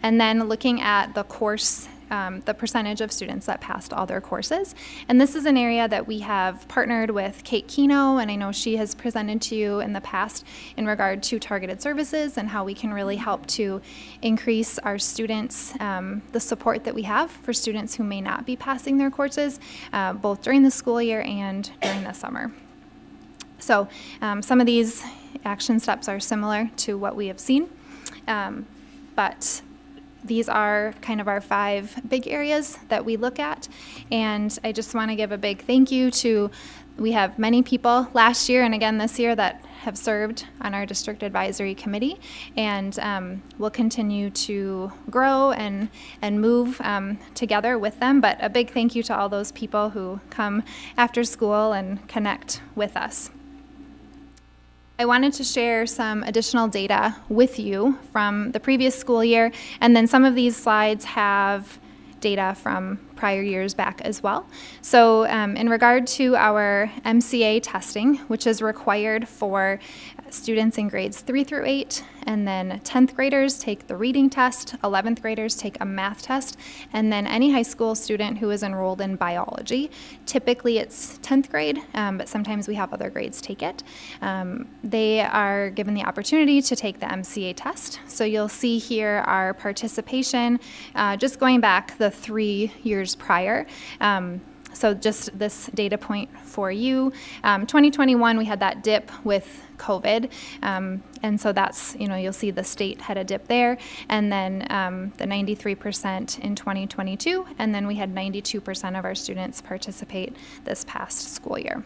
And then looking at the course, the percentage of students that passed all their courses. And this is an area that we have partnered with Kate Keno, and I know she has presented to you in the past in regard to targeted services and how we can really help to increase our students, the support that we have for students who may not be passing their courses, both during the school year and during the summer. So some of these action steps are similar to what we have seen, but these are kind of our 5 big areas that we look at. And I just want to give a big thank you we have many people last year and again this year that have served on our district advisory committee, and we'll continue to grow and move together with them. But a big thank you to all those people who come after school and connect with us. I wanted to share some additional data with you from the previous school year, and then some of these slides have data from prior years back as well. So in regard to our MCA testing, which is required for students in grades 3 through 8, and then 10th graders take the reading test, 11th graders take a math test, and then any high school student who is enrolled in biology. Typically it's 10th grade, but sometimes we have other grades take it. They are given the opportunity to take the MCA test. So you'll see here our participation, just going back the 3 years prior. So just this data point for you. 2021, we had that dip with COVID. And so that's, you'll see the state had a dip there. And then the 93% in 2022. And then we had 92% of our students participate this past school year.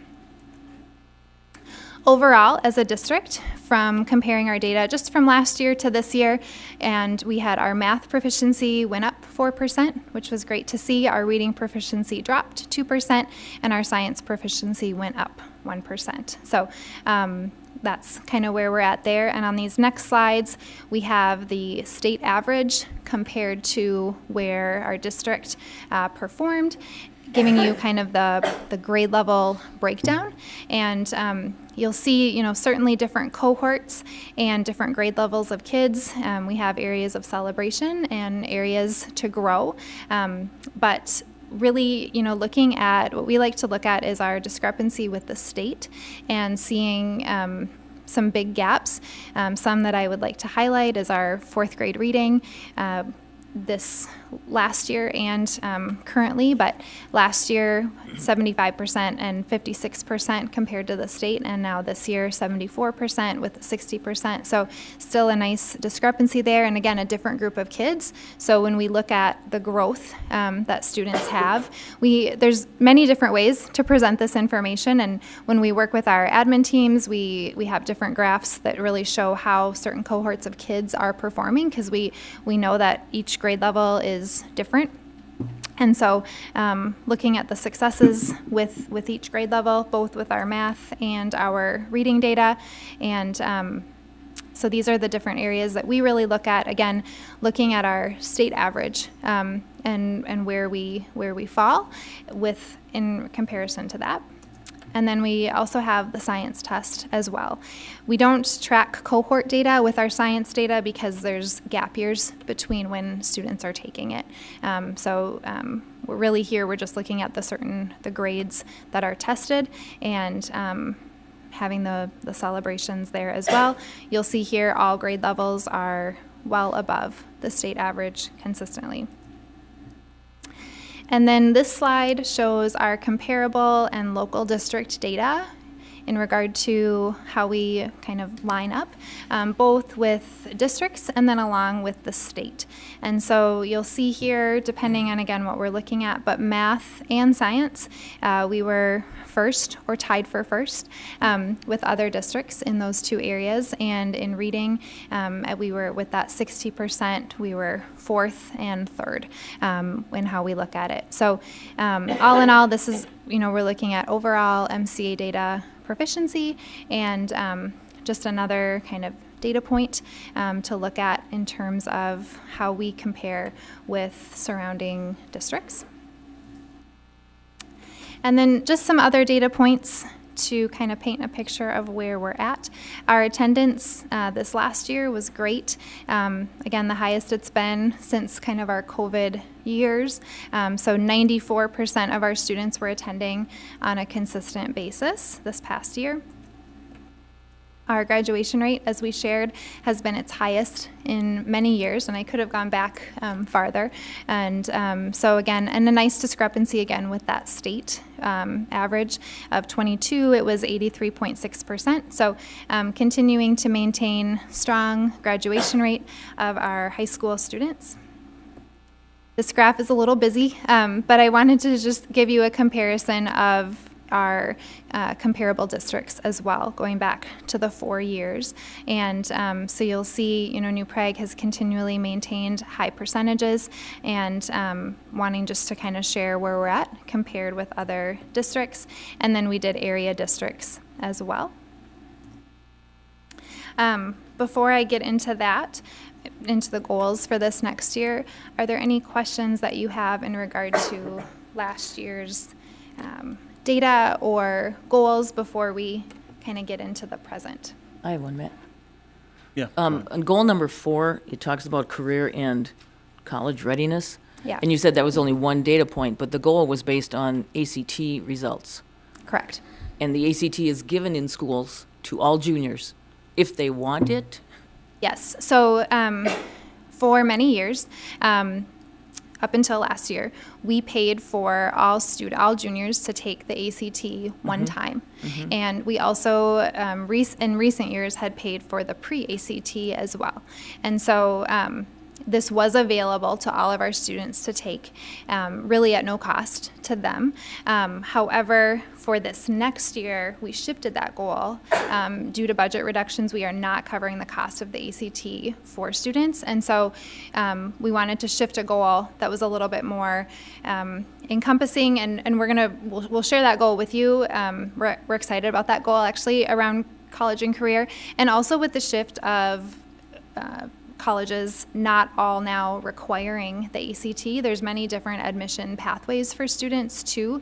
Overall, as a district, from comparing our data just from last year to this year, and we had our math proficiency went up 4%, which was great to see. Our reading proficiency dropped 2%, and our science proficiency went up 1%. So that's kind of where we're at there. And on these next slides, we have the state average compared to where our district performed, giving you kind of the grade level breakdown. And you'll see, certainly different cohorts and different grade levels of kids. We have areas of celebration and areas to grow. But really, looking at what we like to look at is our discrepancy with the state and seeing some big gaps. Some that I would like to highlight is our 4th grade reading. This last year and currently, but last year 75% and 56% compared to the state, and now this year 74% with 60%. So still a nice discrepancy there, and again, a different group of kids. So when we look at the growth that students have, there's many different ways to present this information, and when we work with our admin teams, we have different graphs that really show how certain cohorts of kids are performing, because we know that each grade level is different. And so looking at the successes with each grade level, both with our math and our reading data, and so these are the different areas that we really look at, again, looking at our state average and where we fall in comparison to that. And then we also have the science test as well. We don't track cohort data with our science data because there's gap years between when students are taking it. We're really here, we're just looking at the grades that are tested, and having the celebrations there as well. You'll see here all grade levels are well above the state average consistently. And then this slide shows our comparable and local district data in regard to how we kind of line up, both with districts and then along with the state. And so you'll see here, depending on, again, what we're looking at, but math and science, we were first or tied for first with other districts in those two areas. And in reading, we were with that 60%, we were fourth and third in how we look at it. So all in all, this is, we're looking at overall MCA data proficiency, and just another kind of data point to look at in terms of how we compare with surrounding districts. And then just some other data points to kind of paint a picture of where we're at. Our attendance this last year was great. Again, the highest it's been since kind of our COVID years. So 94% of our students were attending on a consistent basis this past year. Our graduation rate, as we shared, has been its highest in many years, and I could have gone back farther. And so again, and a nice discrepancy again with that state average of 22, it was 83.6%. So continuing to maintain strong graduation rate of our high school students. This graph is a little busy, but I wanted to just give you a comparison of our comparable districts as well, going back to the 4 years. And so you'll see, New Prague has continually maintained high percentages, and wanting just to kind of share where we're at compared with other districts. And then we did area districts as well. Before I get into that, into the goals for this next year, are there any questions that you have in regard to last year's data or goals before we kind of get into the present? I have one, Matt. Yeah. On goal number 4, it talks about career and college readiness. Yeah. And you said that was only one data point, but the goal was based on ACT results. Correct. And the ACT is given in schools to all juniors if they want it. Yes. So for many years, up until last year, we paid for all juniors to take the ACT one time. And we also, in recent years, had paid for the pre-ACT as well. And so this was available to all of our students to take, really at no cost to them. However, for this next year, we shifted that goal. Due to budget reductions, we are not covering the cost of the ACT for students. And so we wanted to shift a goal that was a little bit more encompassing, and we'll share that goal with you. We're excited about that goal, actually, around college and career, and also with the shift of colleges not all now requiring the ACT. There's many different admission pathways for students too.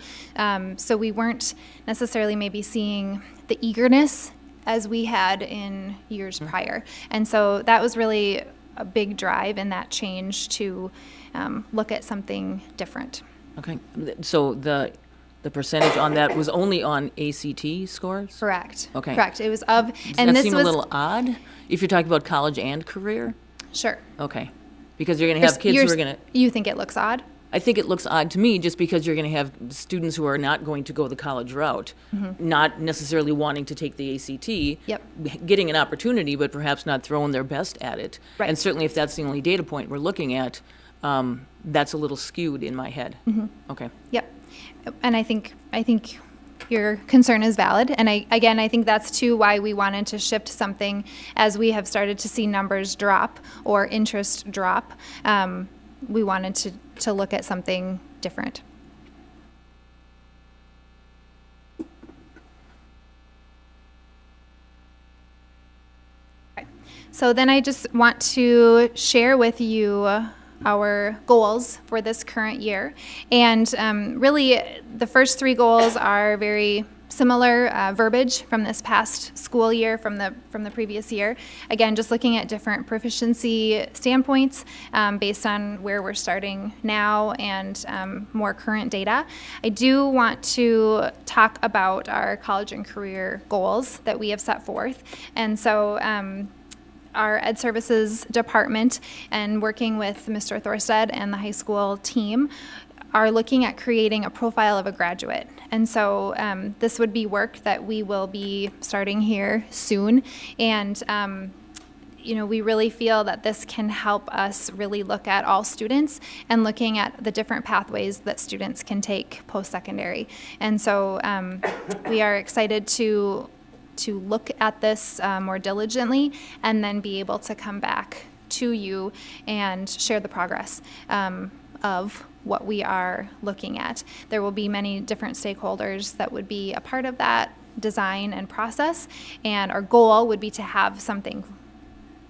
So we weren't necessarily maybe seeing the eagerness as we had in years prior. And so that was really a big drive in that change to look at something different. Okay. So the percentage on that was only on ACT scores? Correct. Okay. Correct. It was of, Does and that this seem was a little odd if you're talking about college and career? Sure. Okay. because you're going to have kids who are going to, You think it looks odd? I think it looks odd to me just because you're going to have students who are not going to go the college route, not necessarily wanting to take the ACT, Yep. getting an opportunity, but perhaps not throwing their best at it. Right. And certainly if that's the only data point we're looking at, that's a little skewed in my head. Okay. Yep. And I think your concern is valid. And I think that's too why we wanted to shift something as we have started to see numbers drop or interest drop. We wanted to look at something different. Okay. So then I just want to share with you our goals for this current year. And really, the first 3 goals are very similar verbiage from this past school year, from the previous year. Again, just looking at different proficiency standpoints based on where we're starting now and more current data. I do want to talk about our college and career goals that we have set forth. And so our Ed Services Department and working with Mr. Thorsted and the high school team are looking at creating a profile of a graduate. And so this would be work that we will be starting here soon. And we really feel that this can help us really look at all students and looking at the different pathways that students can take post-secondary. And so we are excited to look at this more diligently and then be able to come back to you and share the progress of what we are looking at. There will be many different stakeholders that would be a part of that design and process, and our goal would be to have something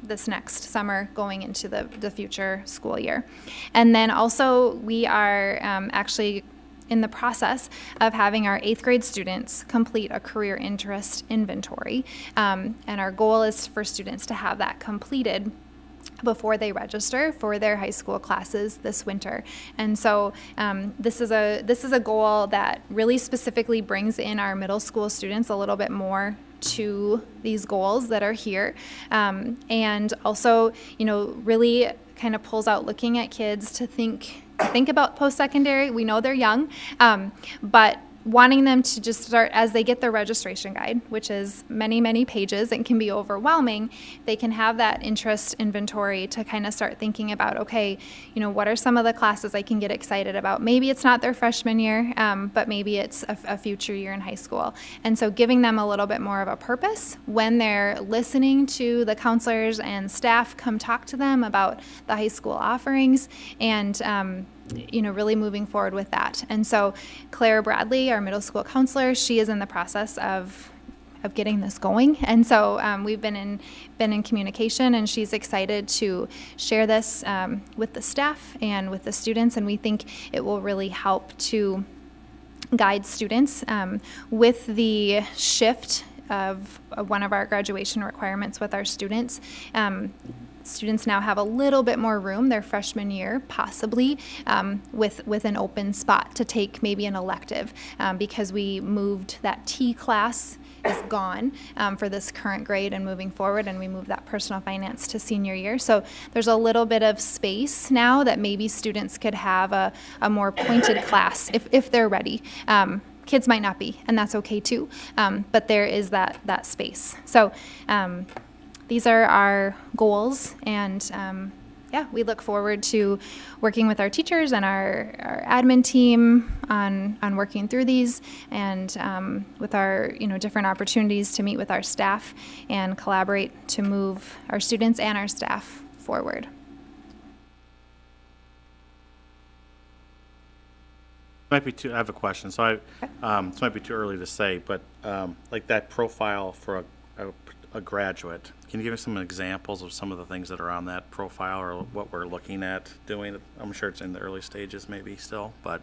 this next summer going into the future school year. And then also we are actually in the process of having our 8th grade students complete a career interest inventory. And our goal is for students to have that completed before they register for their high school classes this winter. And so this is a goal that really specifically brings in our middle school students a little bit more to these goals that are here. And also, really kind of pulls out looking at kids to think about post-secondary. We know they're young, but wanting them to just start as they get their registration guide, which is many, many pages and can be overwhelming. They can have that interest inventory to kind of start thinking about, okay, what are some of the classes I can get excited about? Maybe it's not their freshman year, but maybe it's a future year in high school. And so giving them a little bit more of a purpose when they're listening to the counselors and staff come talk to them about the high school offerings and really moving forward with that. And so Claire Bradley, our middle school counselor, she is in the process of getting this going. And so we've been in communication, and she's excited to share this with the staff and with the students. And we think it will really help to guide students with the shift of one of our graduation requirements with our students. Students now have a little bit more room their freshman year, possibly with an open spot to take maybe an elective because we moved that T class is gone for this current grade and moving forward, and we moved that personal finance to senior year. So there's a little bit of space now that maybe students could have a more pointed class if they're ready. Kids might not be, and that's okay too, but there is that space. So these are our goals, and we look forward to working with our teachers and our admin team on working through these, and with our different opportunities to meet with our staff and collaborate to move our students and our staff forward. I have a question. So this might be too early to say, but like that profile for a graduate, can you give us some examples of some of the things that are on that profile or what we're looking at doing? I'm sure it's in the early stages maybe still, but.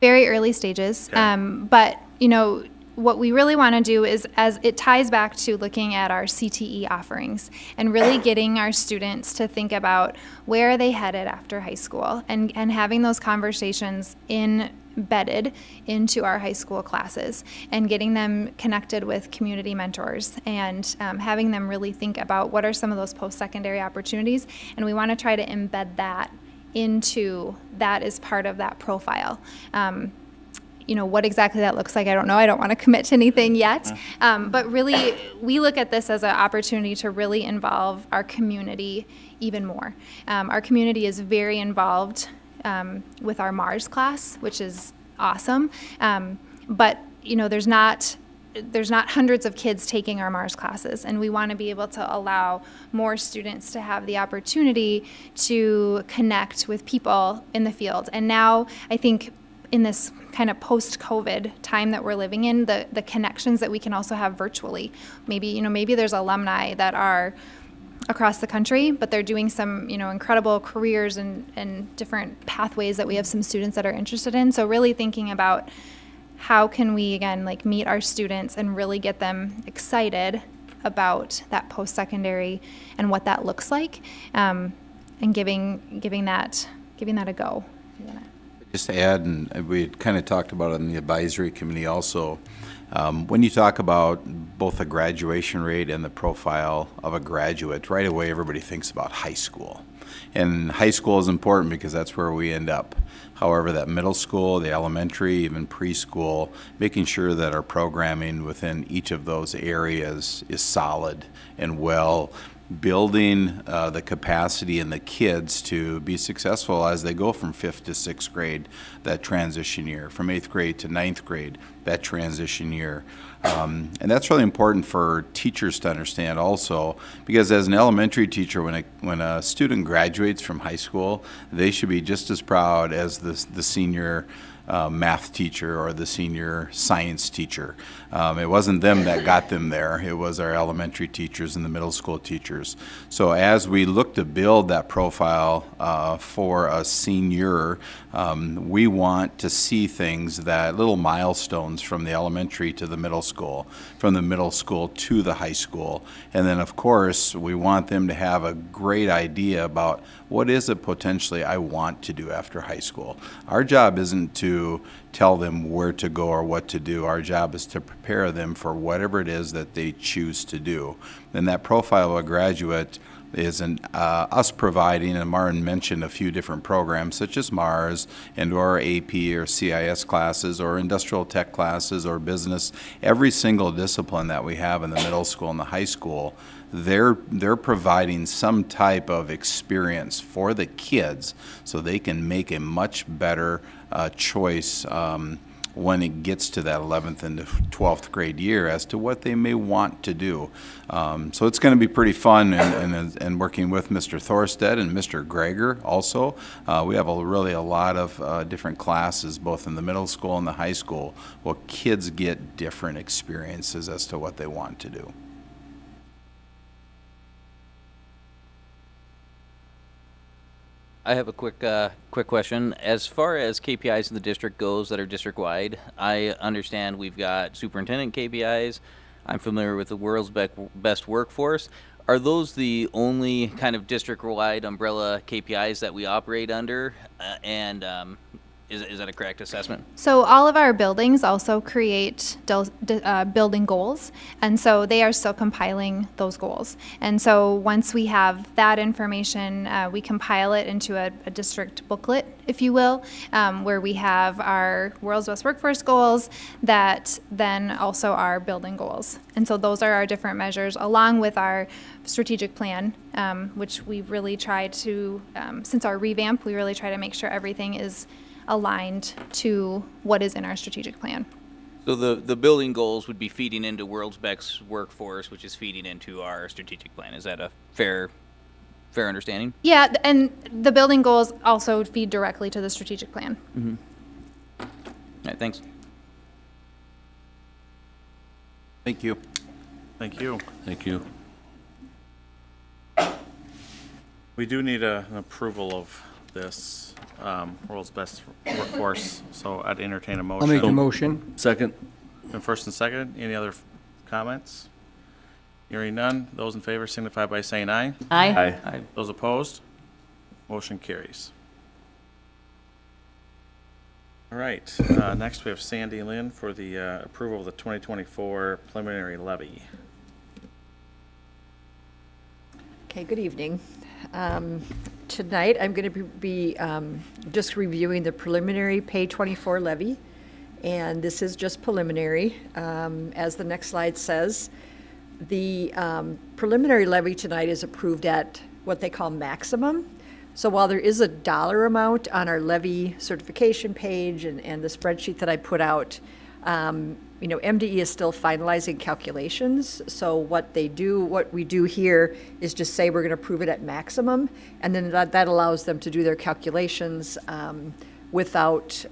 Very early stages. Okay. But, what we really want to do is, as it ties back to looking at our CTE offerings and really getting our students to think about where are they headed after high school, and having those conversations in embedded into our high school classes and getting them connected with community mentors and having them really think about what are some of those post-secondary opportunities. And we want to try to embed that into that as part of that profile. What exactly that looks like, I don't know. I don't want to commit to anything yet. But really, we look at this as an opportunity to really involve our community even more. Our community is very involved with our MARS class, which is awesome. But there's not hundreds of kids taking our MARS classes, and we want to be able to allow more students to have the opportunity to connect with people in the field. And now, I think in this kind of post-COVID time that we're living in, the connections that we can also have virtually. Maybe there's alumni that are across the country, but they're doing some, incredible careers and different pathways that we have some students that are interested in. So really thinking about how can we, again, meet our students and really get them excited about that post-secondary and what that looks like, and giving that a go. Just to add, and we had kind of talked about it in the advisory committee also, when you talk about both the graduation rate and the profile of a graduate, right away everybody thinks about high school. And high school is important because that's where we end up. However, that middle school, the elementary, even preschool, making sure that our programming within each of those areas is solid and well, building the capacity in the kids to be successful as they go from 5th to 6th grade, that transition year, from 8th grade to 9th grade, that transition year. And that's really important for teachers to understand also, because as an elementary teacher, when a student graduates from high school, they should be just as proud as the senior math teacher or the senior science teacher. It wasn't them that got them there. It was our elementary teachers and the middle school teachers. So as we look to build that profile for a senior, we want to see things that little milestones from the elementary to the middle school, from the middle school to the high school. And then of course, we want them to have a great idea about what is it potentially I want to do after high school. Our job isn't to tell them where to go or what to do. Our job is to prepare them for whatever it is that they choose to do. And that profile of a graduate is us providing, and Marin mentioned a few different programs such as MARS and or AP or CIS classes or industrial tech classes or business. Every single discipline that we have in the middle school and the high school, they're providing some type of experience for the kids so they can make a much better choice when it gets to that 11th and 12th grade year as to what they may want to do. So it's going to be pretty fun, and working with Mr. Thorstead and Mr. Greger also. We have really a lot of different classes both in the middle school and the high school where kids get different experiences as to what they want to do. I have a quick question. As far as KPIs in the district goes that are district-wide, I understand we've got superintendent KPIs. I'm familiar with the world's best workforce. Are those the only kind of district-wide umbrella KPIs that we operate under? Is that a correct assessment? So all of our buildings also create building goals, and so they are still compiling those goals. And so once we have that information, we compile it into a district booklet, if you will, where we have our World's Best Workforce goals that then also are building goals. And so those are our different measures, along with our strategic plan, which we really try to, since our revamp, we really try to make sure everything is aligned to what is in our strategic plan. So the building goals would be feeding into World's Best Workforce, which is feeding into our strategic plan. Is that a fair understanding? Yeah, and the building goals also feed directly to the strategic plan. Mm-hmm. All right, thanks. Thank you. Thank you. Thank you. We do need an approval of this World's Best Workforce, so I'd entertain a motion. I'll make a motion. Second? And first and second, any other comments? Hearing none, those in favor signify by saying aye. Aye. Aye. Those opposed, motion carries. All right, next we have Sandy Lynn for the approval of the 2024 preliminary levy. Okay, good evening. Tonight, I'm going to be just reviewing the preliminary pay 24 levy, and this is just preliminary. As the next slide says, the preliminary levy tonight is approved at what they call maximum. So while there is a dollar amount on our levy certification page and the spreadsheet that I put out, MDE is still finalizing calculations. So what we do here is just say we're going to approve it at maximum, and then that allows them to do their calculations without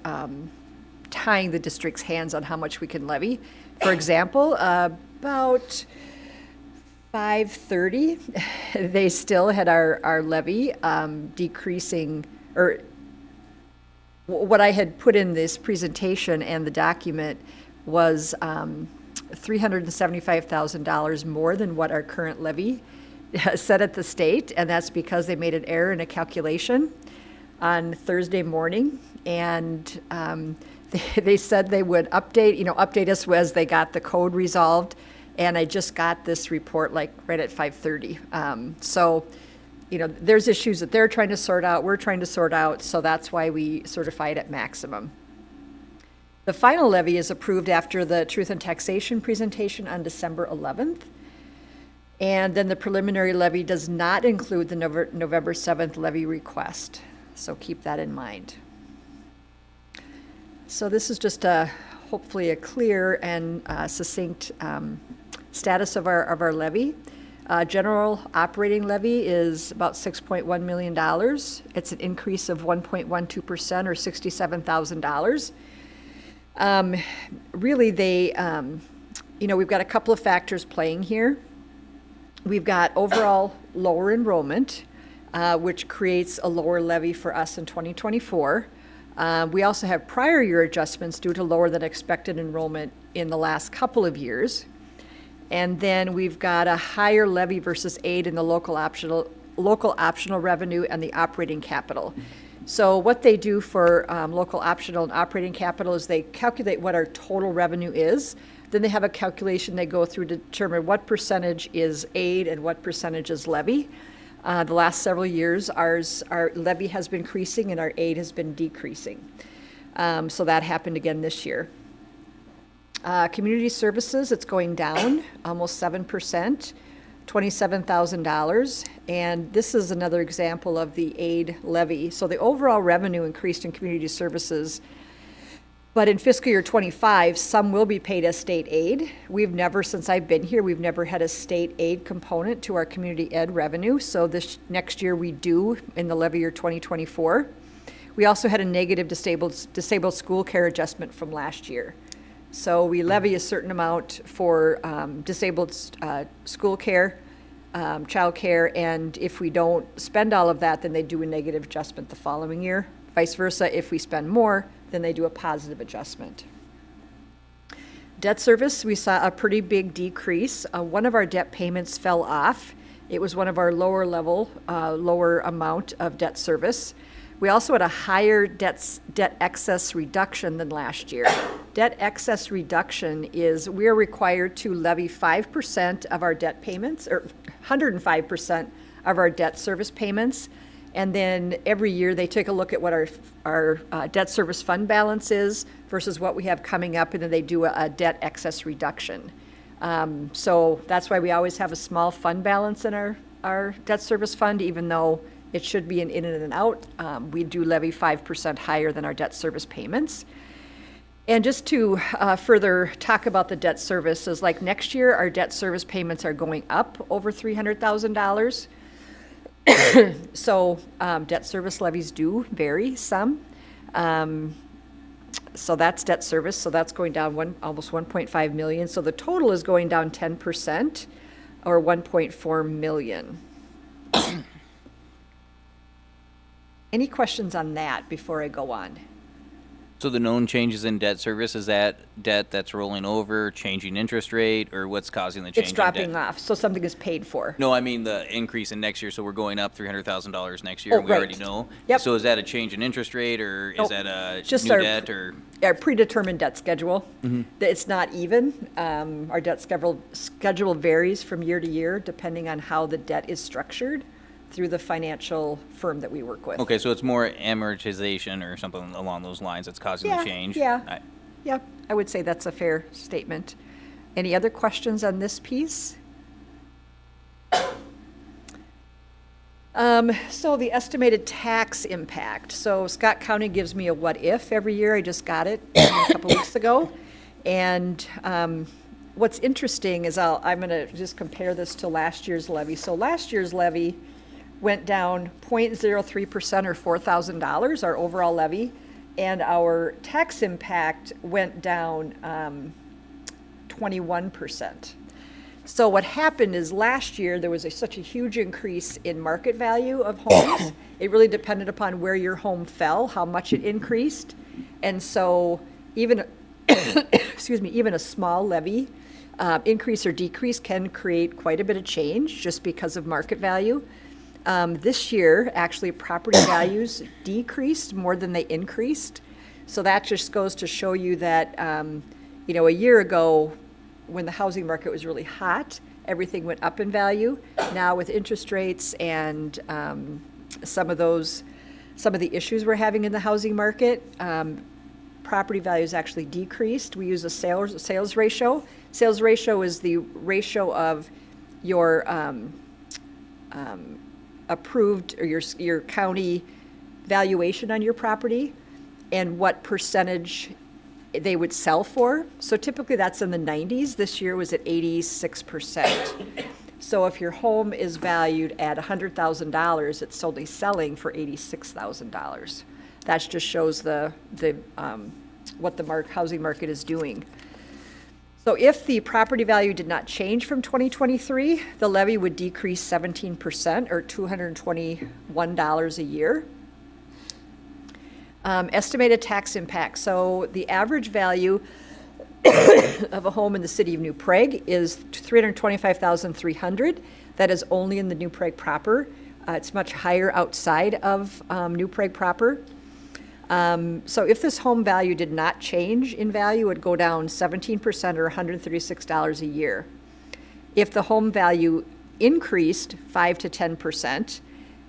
tying the district's hands on how much we can levy. For example, about 5:30, they still had our levy decreasing, or what I had put in this presentation and the document was $375,000 more than what our current levy set at the state, and that's because they made an error in a calculation on Thursday morning, and they said they would update us as they got the code resolved. And I just got this report like right at 5:30. So, there's issues that they're trying to sort out, we're trying to sort out, so that's why we certify it at maximum. The final levy is approved after the Truth and Taxation presentation on December 11th. And then the preliminary levy does not include the November 7th levy request. So keep that in mind. So this is just hopefully a clear and succinct status of our levy. General operating levy is about $6.1 million. It's an increase of 1.12% or $67,000. Really, we've got a couple of factors playing here. We've got overall lower enrollment, which creates a lower levy for us in 2024. We also have prior year adjustments due to lower than expected enrollment in the last couple of years. And then we've got a higher levy versus aid in the local optional revenue and the operating capital. So what they do for local optional and operating capital is they calculate what our total revenue is. Then they have a calculation they go through to determine what percentage is aid and what percentage is levy. The last several years, our levy has been increasing and our aid has been decreasing. So that happened again this year. Community services, it's going down almost 7%, $27,000. And this is another example of the aid levy. So the overall revenue increased in community services, but in fiscal year 25, some will be paid as state aid. Since I've been here, we've never had a state aid component to our community ed revenue. So this next year we do in the levy year 2024. We also had a negative disabled school care adjustment from last year. So we levy a certain amount for disabled school care, child care, and if we don't spend all of that, then they do a negative adjustment the following year. Vice versa, if we spend more, then they do a positive adjustment. Debt service, we saw a pretty big decrease. One of our debt payments fell off. It was one of our lower amount of debt service. We also had a higher debt excess reduction than last year. Debt excess reduction is we are required to levy 5% of our debt payments, or 105% of our debt service payments. And then every year they take a look at what our debt service fund balance is versus what we have coming up, and then they do a debt excess reduction. So that's why we always have a small fund balance in our debt service fund, even though it should be an in and an out. We do levy 5% higher than our debt service payments. And just to further talk about the debt service, is like next year, our debt service payments are going up over $300,000. So debt service levies do vary some. So that's debt service, so that's going down almost 1.5 million. So the total is going down 10%, or 1.4 million. Any questions on that before I go on? So the known changes in debt service, is that debt that's rolling over, changing interest rate, or what's causing the change It's in dropping debt? off, so something is paid for. No, I mean the increase in next year, so we're going up $300,000 next year, Oh, and we already right. know? Yep. So is that a change in interest rate, or is Nope. that a Just new our- debt, or? Our predetermined debt schedule. It's not even. Our debt schedule varies from year to year, depending on how the debt is structured through the financial firm that we work with. Okay, so it's more amortization or something along those lines that's causing the change? Yeah, yeah, I would say that's a fair statement. Any other questions on this piece? So the estimated tax impact. So Scott County gives me a what if every year. I just got it a couple weeks ago. And what's interesting is I'm going to just compare this to last year's levy. So last year's levy went down 0.03% or $4,000, our overall levy. And our tax impact went down 21%. So what happened is last year, there was such a huge increase in market value of homes. It really depended upon where your home fell, how much it increased. And so even, excuse me, even a small levy increase or decrease can create quite a bit of change just because of market value. This year, actually, property values decreased more than they increased. So that just goes to show you that, a year ago, when the housing market was really hot, everything went up in value. Now with interest rates and some of the issues we're having in the housing market, property values actually decreased. We use a sales ratio. Sales ratio is the ratio of your approved or your county valuation on your property and what percentage they would sell for. So typically that's in the 90s. This year was at 86%. So if your home is valued at $100,000, it's only selling for $86,000. That just shows what the housing market is doing. So if the property value did not change from 2023, the levy would decrease 17% or $221 a year. Estimated tax impact. So the average value of a home in the city of New Prague is $325,300. That is only in the New Prague proper. It's much higher outside of New Prague proper. So if this home value did not change in value, it would go down 17% or $136 a year. If the home value increased 5 to 10%,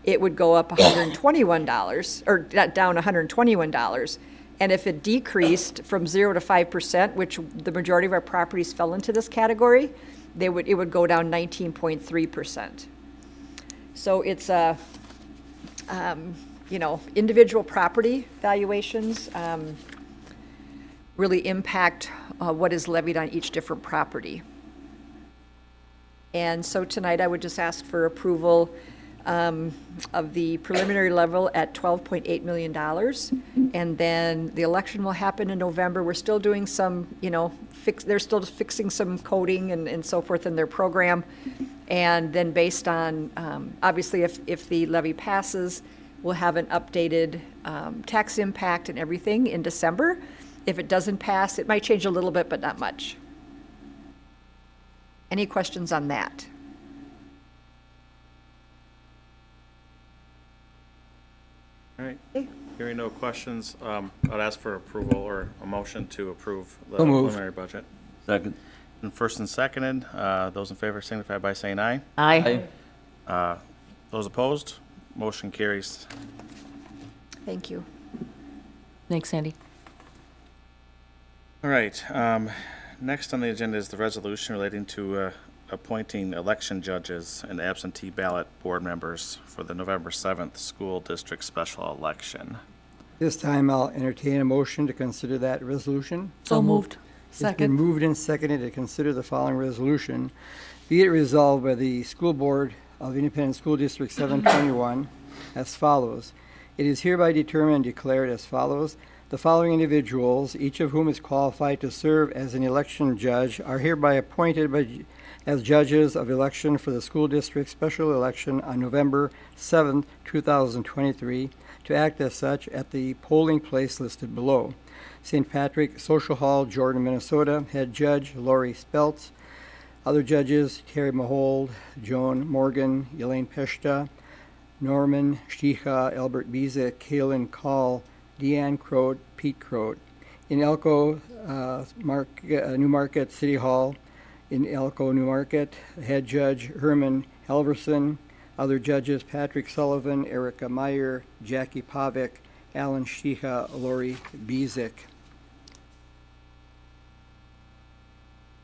it would go up $121, or down $121. And if it decreased from 0 to 5%, which the majority of our properties fell into this category, it would go down 19.3%. So it's individual property valuations really impact what is levied on each different property. And so tonight I would just ask for approval of the preliminary level at $12.8 million. And then the election will happen in November. We're still doing some, they're still fixing some coding and so forth in their program. And then based on, obviously, if the levy passes, we'll have an updated tax impact and everything in December. If it doesn't pass, it might change a little bit, but not much. Any questions on that? All right. Hearing no questions, I'd ask for approval or a motion to approve the So moved. preliminary budget. Second. And first and seconded, those in favor signify by saying aye. Aye. Those opposed, motion carries. Thank you. Thanks, Sandy. All right, next on the agenda is the resolution relating to appointing election judges and absentee ballot board members for the November 7th school district special election. This time I'll entertain a motion to consider that resolution. So moved. It's been Second. moved and seconded to consider the following resolution. Be it resolved by the School Board of Independent School District 721 as follows. It is hereby determined and declared as follows. The following individuals, each of whom is qualified to serve as an election judge, are hereby appointed as judges of election for the school district special election on November 7, 2023, to act as such at the polling place listed below. St. Patrick Social Hall, Jordan, Minnesota. Head Judge Lori Speltz. Other judges, Terry Mahold, Joan Morgan, Elaine Peshta, Norman Sticha, Albert Biza, Kaylin Call, Deanne Croat, Pete Croat. In Elko, New Market City Hall, in Elko, New Market, Head Judge Herman Halverson. Other judges, Patrick Sullivan, Erica Meyer, Jackie Pavick, Alan Sticha, Lori Bizik.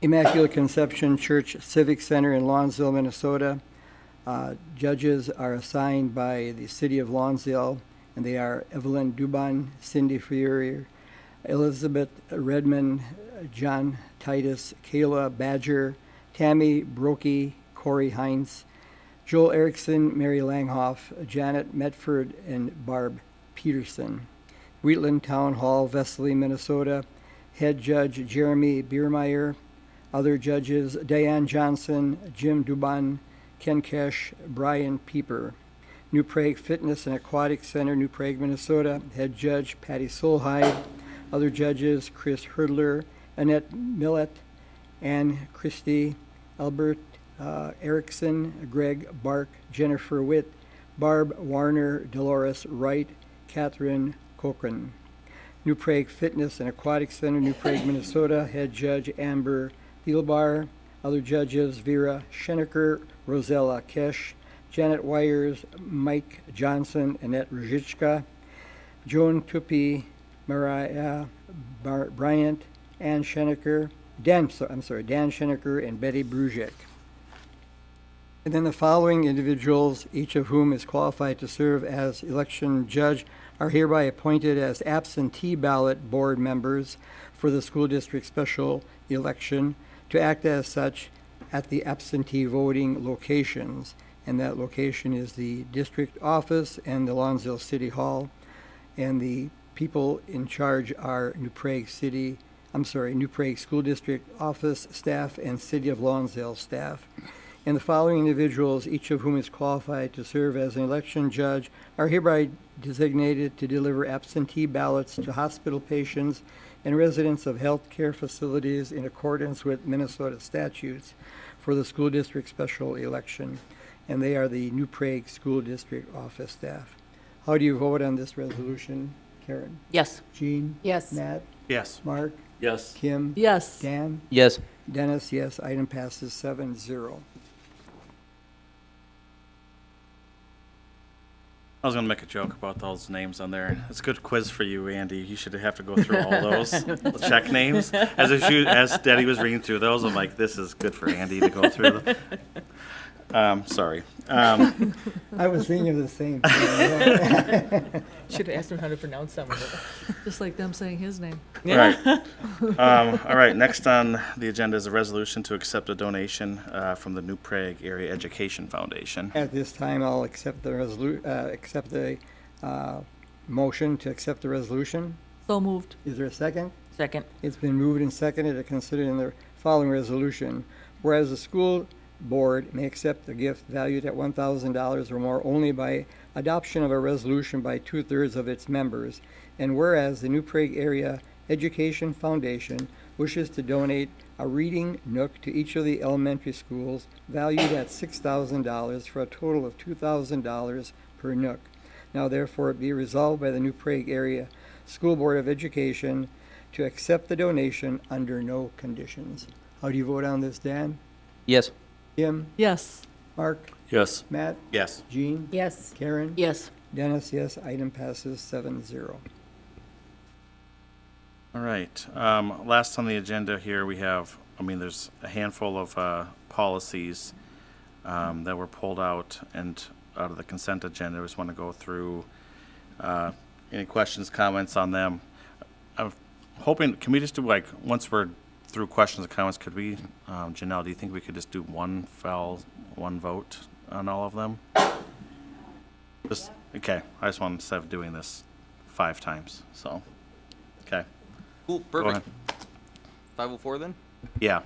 Immaculate Conception Church Civic Center in Lawnsville, Minnesota. Judges are assigned by the City of Lawnsville, and they are Evelyn Duban, Cindy Freer, Elizabeth Redmond, John Titus, Kayla Badger, Tammy Brokey, Corey Heinz, Joel Erickson, Mary Langhoff, Janet Medford, and Barb Peterson. Wheatland Town Hall, Vesely, Minnesota. Head Judge Jeremy Biermeyer. Other judges, Diane Johnson, Jim Duban, Ken Kesh, Brian Pieper. New Prague Fitness and Aquatic Center, New Prague, Minnesota. Head Judge Patty Solheim. Other judges, Chris Hurdler, Annette Millett, Ann Christie, Albert Erickson, Greg Bark, Jennifer Witt, Barb Warner, Dolores Wright, Catherine Cochran. New Prague Fitness and Aquatic Center, New Prague, Minnesota. Head Judge Amber Thielbar. Other judges, Vera Schenecker, Rosella Kesh, Janet Wires, Mike Johnson, Annette Ruzicka, Joan Tupi, Mariah Bryant, Dan Schenecker, and Betty Brujek. And then the following individuals, each of whom is qualified to serve as election judge, are hereby appointed as absentee ballot board members for the school district special election to act as such at the absentee voting locations. And that location is the district office and the Lawnsville City Hall. And the people in charge are New Prague School District office staff and City of Lawnsville staff. And the following individuals, each of whom is qualified to serve as an election judge, are hereby designated to deliver absentee ballots to hospital patients and residents of health care facilities in accordance with Minnesota statutes for the school district special election. And they are the New Prague School District office staff. How do you vote on this resolution, Karen? Yes. Jean? Yes. Matt? Yes. Mark? Yes. Kim? Yes. Dan? Yes. Dennis, yes. Item passes 7-0. I was going to make a joke about those names on there. It's a good quiz for you, Andy. You should have to go through all those check names. As Daddy was reading through those, I'm like, this is good for Andy to go through them. Sorry. I was thinking of the same thing. Should have asked him how to pronounce some of it. Just like them saying his name. All right. All right. Next on the agenda is a resolution to accept a donation from the New Prague Area Education Foundation. At this time, I'll accept the motion to accept the resolution. So moved. Is there a second? Second. It's been moved and seconded to consider in the following resolution. Whereas the school board may accept a gift valued at $1,000 or more only by adoption of a resolution by 2/3 of its members. And whereas the New Prague Area Education Foundation wishes to donate a reading nook to each of the elementary schools valued at $6,000 for a total of $2,000 per nook. Now therefore it be resolved by the New Prague Area School Board of Education to accept the donation under no conditions. How do you vote on this, Dan? Yes. Kim? Yes. Mark? Yes. Matt? Yes. Jean? Yes. Karen? Yes. Dennis, yes. Item passes 7-0. All right. Last on the agenda here, we have, there's a handful of policies that were pulled out and out of the consent agenda. I just want to go through any questions, comments on them. I'm hoping, can we just do once we're through questions and comments, could we, Janelle, do you think we could just do one vote on all of them? Okay. I just want instead of doing this 5 times, so, okay. Cool. Go Perfect. ahead. 504 then? Yeah.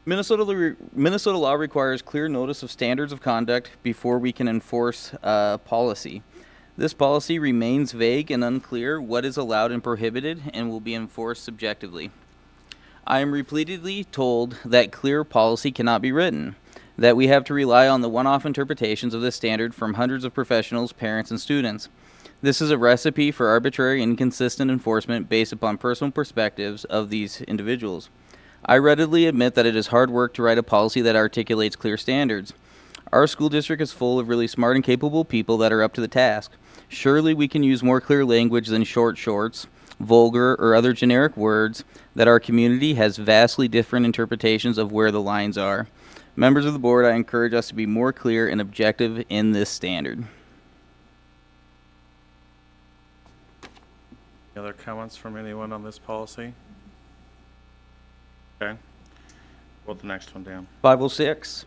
Minnesota law requires clear notice of standards of conduct before we can enforce policy. This policy remains vague and unclear what is allowed and prohibited and will be enforced subjectively. I am repeatedly told that clear policy cannot be written, that we have to rely on the one-off interpretations of this standard from hundreds of professionals, parents, and students. This is a recipe for arbitrary, inconsistent enforcement based upon personal perspectives of these individuals. I readily admit that it is hard work to write a policy that articulates clear standards. Our school district is full of really smart and capable people that are up to the task. Surely we can use more clear language than short shorts, vulgar, or other generic words that our community has vastly different interpretations of where the lines are. Members of the board, I encourage us to be more clear and objective in this standard. Any other comments from anyone on this policy? Okay. Well, the next one down. 506.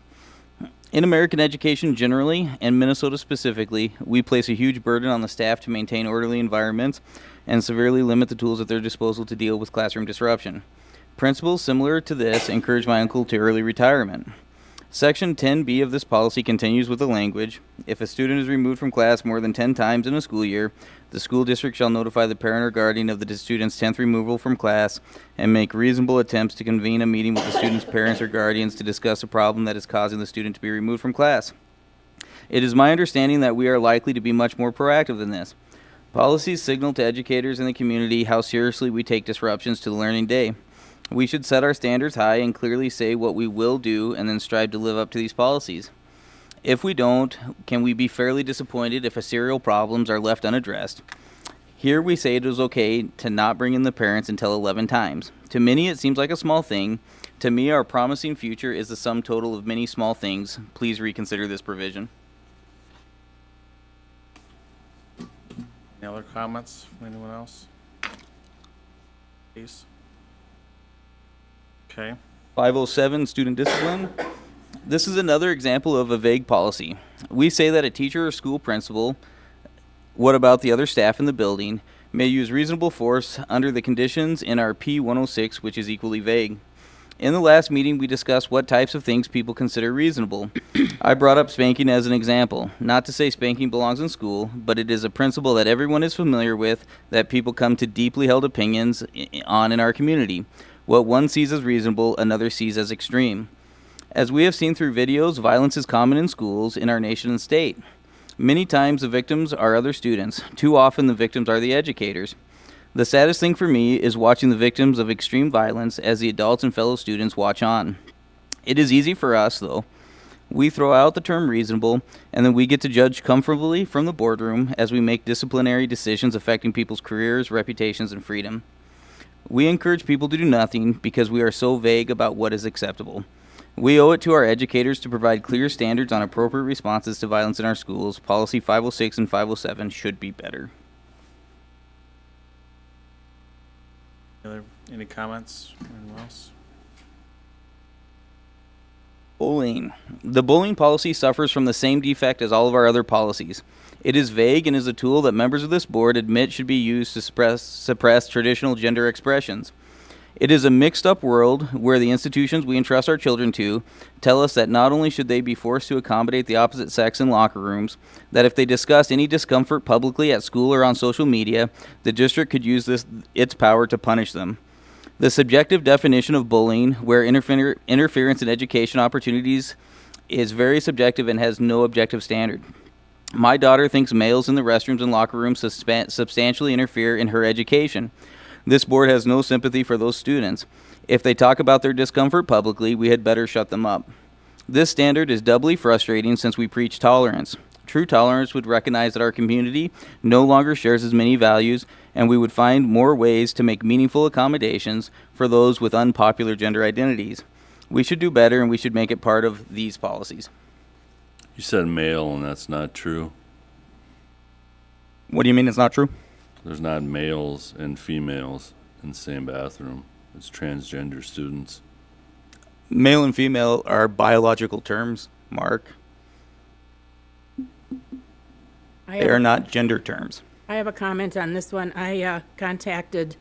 In American education generally, and Minnesota specifically, we place a huge burden on the staff to maintain orderly environments and severely limit the tools at their disposal to deal with classroom disruption. Principles similar to this encourage my uncle to early retirement. Section 10B of this policy continues with the language, if a student is removed from class more than 10 times in a school year, the school district shall notify the parent or guardian of the student's 10th removal from class and make reasonable attempts to convene a meeting with the student's parents or guardians to discuss a problem that is causing the student to be removed from class. It is my understanding that we are likely to be much more proactive than this. Policies signal to educators in the community how seriously we take disruptions to the learning day. We should set our standards high and clearly say what we will do and then strive to live up to these policies. If we don't, can we be fairly disappointed if serial problems are left unaddressed? Here we say it is okay to not bring in the parents until 11 times. To many it seems like a small thing. To me, our promising future is the sum total of many small things. Please reconsider this provision. Any other comments from anyone else? Please. Okay. 507, student discipline. This is another example of a vague policy. We say that a teacher or school principal, what about the other staff in the building, may use reasonable force under the conditions in our P106, which is equally vague. In the last meeting, we discussed what types of things people consider reasonable. I brought up spanking as an example. Not to say spanking belongs in school, but it is a principle that everyone is familiar with, that people come to deeply held opinions on in our community. What one sees as reasonable, another sees as extreme. As we have seen through videos, violence is common in schools in our nation and state. Many times the victims are other students. Too often the victims are the educators. The saddest thing for me is watching the victims of extreme violence as the adults and fellow students watch on. It is easy for us, though. We throw out the term reasonable, and then we get to judge comfortably from the boardroom as we make disciplinary decisions affecting people's careers, reputations, and freedom. We encourage people to do nothing because we are so vague about what is acceptable. We owe it to our educators to provide clear standards on appropriate responses to violence in our schools. Policy 506 and 507 should be better. Any comments? Anyone else? Bullying. The bullying policy suffers from the same defect as all of our other policies. It is vague and is a tool that members of this board admit should be used to suppress traditional gender expressions. It is a mixed-up world where the institutions we entrust our children to tell us that not only should they be forced to accommodate the opposite sex in locker rooms, that if they discuss any discomfort publicly at school or on social media, the district could use its power to punish them. The subjective definition of bullying, where interference in education opportunities, is very subjective and has no objective standard. My daughter thinks males in the restrooms and locker rooms substantially interfere in her education. This board has no sympathy for those students. If they talk about their discomfort publicly, we had better shut them up. This standard is doubly frustrating since we preach tolerance. True tolerance would recognize that our community no longer shares as many values, and we would find more ways to make meaningful accommodations for those with unpopular gender identities. We should do better, and we should make it part of these policies. You said male, and that's not true. What do you mean it's not true? There's not males and females in the same bathroom. It's transgender students. Male and female are biological terms, Mark. They are not gender terms. I have a comment on this one. I contacted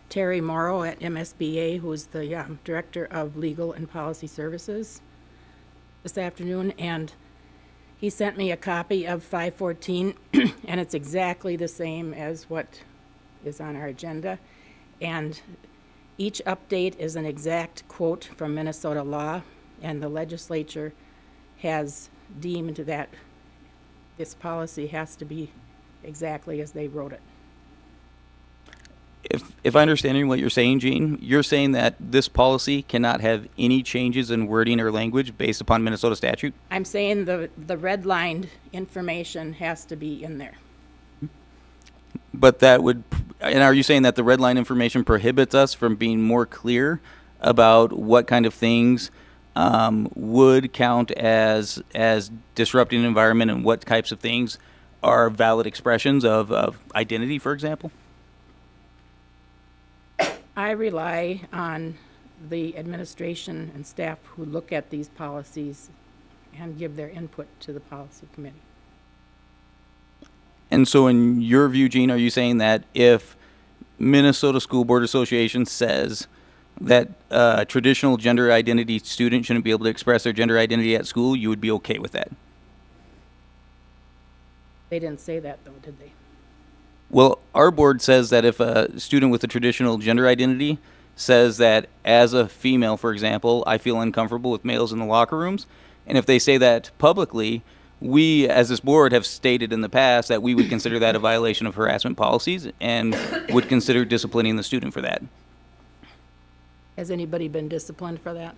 Terry Morrow at MSBA, who's the Director of Legal and Policy Services, this afternoon, and He sent me a copy of 514, and it's exactly the same as what is on our agenda. And each update is an exact quote from Minnesota law, and the legislature has deemed that this policy has to be exactly as they wrote it. If I understand what you're saying, Gene, you're saying that this policy cannot have any changes in wording or language based upon Minnesota statute? I'm saying the redlined information has to be in there. But that would, and are you saying that the red line information prohibits us from being more clear about what kind of things would count as disrupting the environment and what types of things are valid expressions of identity, for example? I rely on the administration and staff who look at these policies and give their input to the policy committee. And so in your view, Gene, are you saying that if Minnesota School Board Association says that a traditional gender identity student shouldn't be able to express their gender identity at school, you would be okay with that? They didn't say that, though, did they? Well, our board says that if a student with a traditional gender identity says that as a female, for example, I feel uncomfortable with males in the locker rooms, and if they say that publicly, we, as this board, have stated in the past that we would consider that a violation of harassment policies and would consider disciplining the student for that. Has anybody been disciplined for that?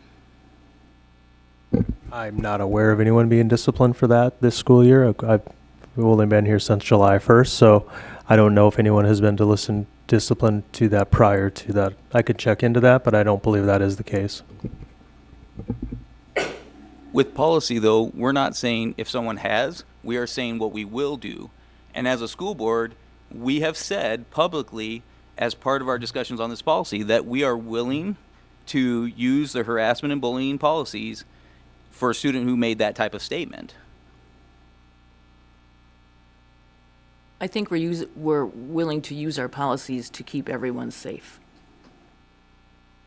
I'm not aware of anyone being disciplined for that this school year. I've only been here since July 1st, so I don't know if anyone has been disciplined to that prior to that. I could check into that, but I don't believe that is the case. With policy, though, we're not saying if someone has, we are saying what we will do. And as a school board, we have said publicly, as part of our discussions on this policy, that we are willing to use the harassment and bullying policies for a student who made that type of statement. I think we're willing to use our policies to keep everyone safe.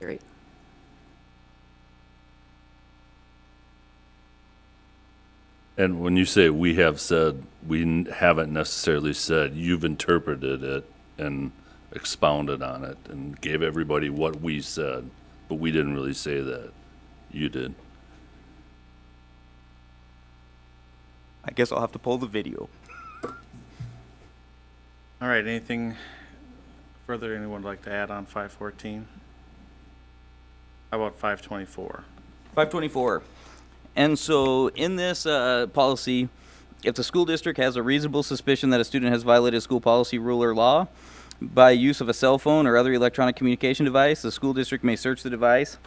Great. And when you say we have said, we haven't necessarily said, you've interpreted it and expounded on it and gave everybody what we said, but we didn't really say that. You did. I guess I'll have to pull the video. All right, anything further anyone would like to add on 514? How about 524? 524. And so in this policy, if the school district has a reasonable suspicion that a student has violated school policy, rule, or law, by use of a cell phone or other electronic communication device, the school district may search the device.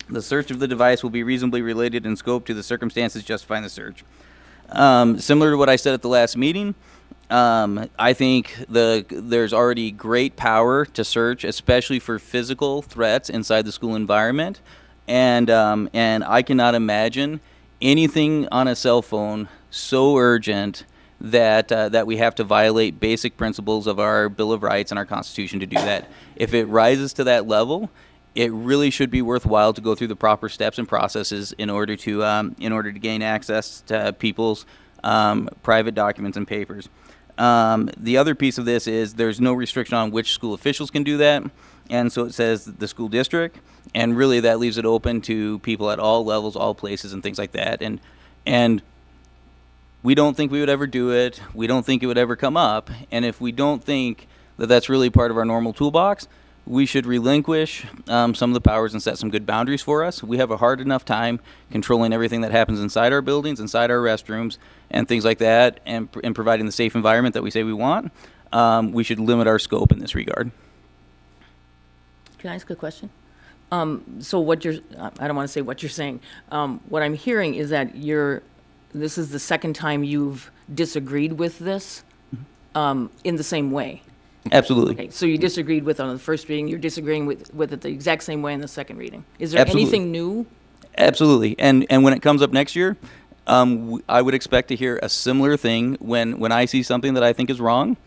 The search of the device will be reasonably related in scope to the circumstances justifying the search. Similar to what I said at the last meeting, I think there's already great power to search, especially for physical threats inside the school environment. And I cannot imagine anything on a cell phone so urgent that we have to violate basic principles of our Bill of Rights and our Constitution to do that. If it rises to that level, it really should be worthwhile to go through the proper steps and processes in order to gain access to people's private documents and papers. The other piece of this is there's no restriction on which school officials can do that, and so it says the school district, and really that leaves it open to people at all levels, all places, and things like that. And we don't think we would ever do it. We don't think it would ever come up. And if we don't think that that's really part of our normal toolbox, we should relinquish some of the powers and set some good boundaries for us. We have a hard enough time controlling everything that happens inside our buildings, inside our restrooms, and things like that, and providing the safe environment that we say we want. We should limit our scope in this regard. Can I ask a question? So what I don't want to say what you're saying. What I'm hearing is that this is the second time you've disagreed with this in the same way. Absolutely. Okay, so you disagreed with on the first reading, you're disagreeing with it the exact same way in the second reading. Is there Absolutely. anything new? Absolutely. And when it comes up next year, I would expect to hear a similar thing when I see something that I think is wrong.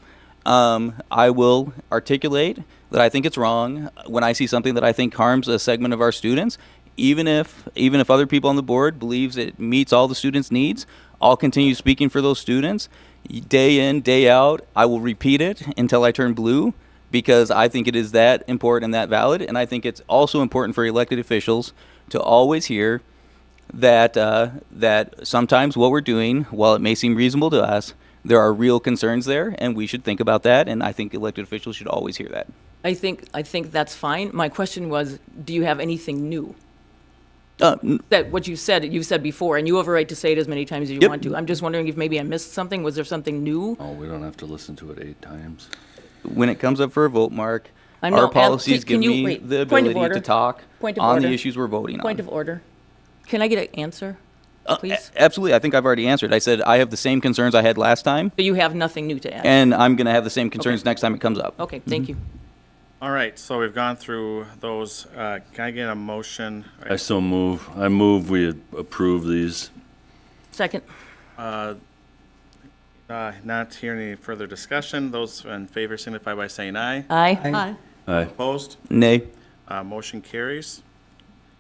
I will articulate that I think it's wrong. When I see something that I think harms a segment of our students, even if other people on the board believes it meets all the students' needs, I'll continue speaking for those students. Day in, day out, I will repeat it until I turn blue because I think it is that important and that valid. And I think it's also important for elected officials to always hear that, that sometimes what we're doing, while it may seem reasonable to us, there are real concerns there, and we should think about that. And I think elected officials should always hear that. I think that's fine. My question was, do you have anything new? That what you've said before, and you have a right to say it as many times as you Yep. want to. I'm just wondering if maybe I missed something. Was there something new? Oh, we don't have to listen to it 8 times. When it comes up for a vote, Mark, I know, our and policies can give you- me wait, the point of ability order. to talk Point of on the order. issues we're voting Point on. of order. Can I get an answer, please? Absolutely. I think I've already answered. I said I have the same concerns I had last time, So you have nothing new to add? and I'm going to have the same concerns next time it comes up. Okay, thank you. All right, so we've gone through those. Can I get a motion? I so move. I move we approve these. Second. Not hearing any further discussion. Those in favor signify by saying aye. Aye. Aye. Aye. Opposed? Nay. Motion carries.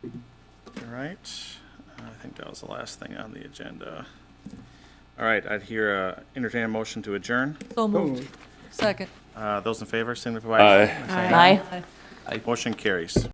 All right, I think that was the last thing on the agenda. All right, I'd hear entertain a motion to adjourn. So moved. Second. Those in favor signify by Aye. saying Aye. Motion carries.